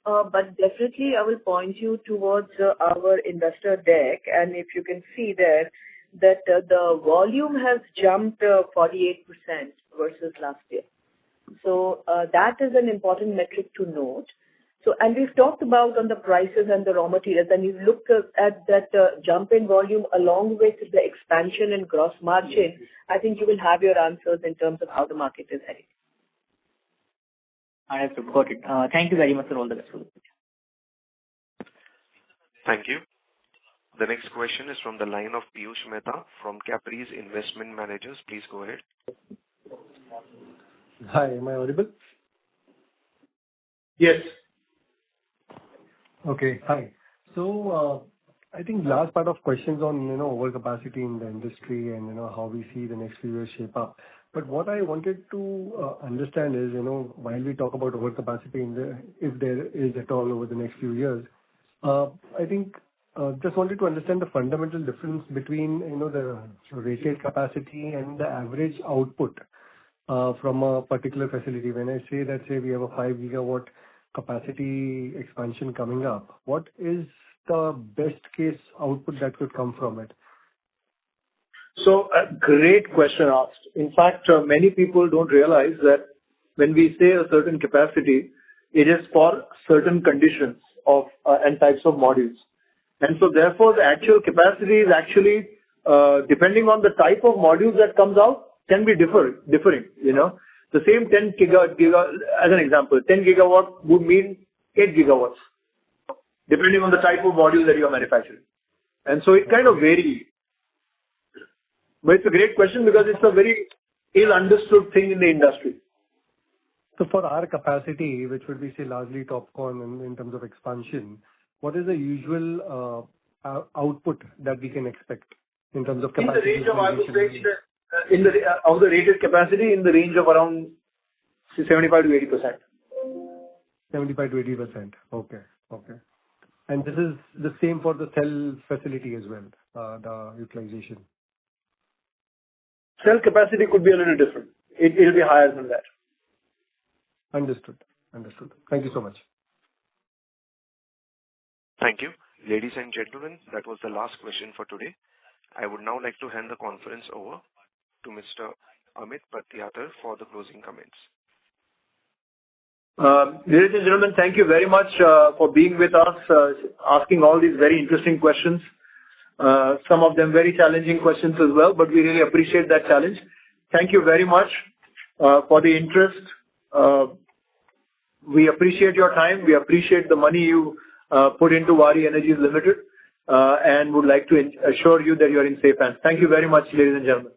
but definitely I will point you towards our investor deck, and if you can see there that the volume has jumped 48% versus last year. So that is an important metric to note. So, and we've talked about on the prices and the raw materials, and you look at that jump in volume along with the expansion in gross margin, I think you will have your answers in terms of how the market is heading. I have got it. Thank you very much for all the best. Thank you. The next question is from the line of Piyush Mehta from Capri's Investment Managers. Please go ahead. Hi, am I audible? Yes. Okay. Hi. So, I think last part of questions on, overcapacity in the industry and, how we see the next few years shape up. But what I wanted to understand is, while we talk about overcapacity if there is at all over the next few years, I think just wanted to understand the fundamental difference between, the rated capacity and the average output from a particular facility. When I say that, say we have a 5 gigawatt capacity expansion coming up, what is the best case output that could come from it? So a great question asked. In fact, many people don't realize that when we say a certain capacity, it is for certain conditions of and types of modules. And so therefore the actual capacity is actually, depending on the type of modules that comes out, can be differing. The same 10 as an example, 10 gigawatt would mean 8 gigawatts, depending on the type of module that you are manufacturing. And so it kind of varies. But it's a great question because it's a very ill-understood thing in the industry. So for our capacity, which would be, say, largely TOPCon in terms of expansion, what is the usual output that we can expect in terms of capacity? In the range of, I would say, of the rated capacity, in the range of around 75 to 80%. 75 to 80%. Okay. And this is the same for the cell facility as well, the utilization. Cell capacity could be a little different. It'll be higher than that. Understood. Thank you so much. Thank you. Ladies and gentlemen, that was the last question for today. I would now like to hand the conference over to Mr. Amit Pratyakar for the closing comments. Ladies and gentlemen, thank you very much for being with us, asking all these very interesting questions. Some of them very challenging questions as well, but we really appreciate that challenge. Thank you very much for the interest. We appreciate your time. We appreciate the money you put into Waaree Energies Limited, and would like to assure you that you are in safe hands. Thank you very much, ladies and gentlemen.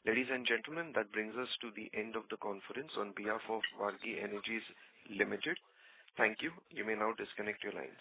Ladies and gentlemen, that brings us to the end of the conference on behalf of Waaree Energies Limited. Thank you. You may now disconnect your lines.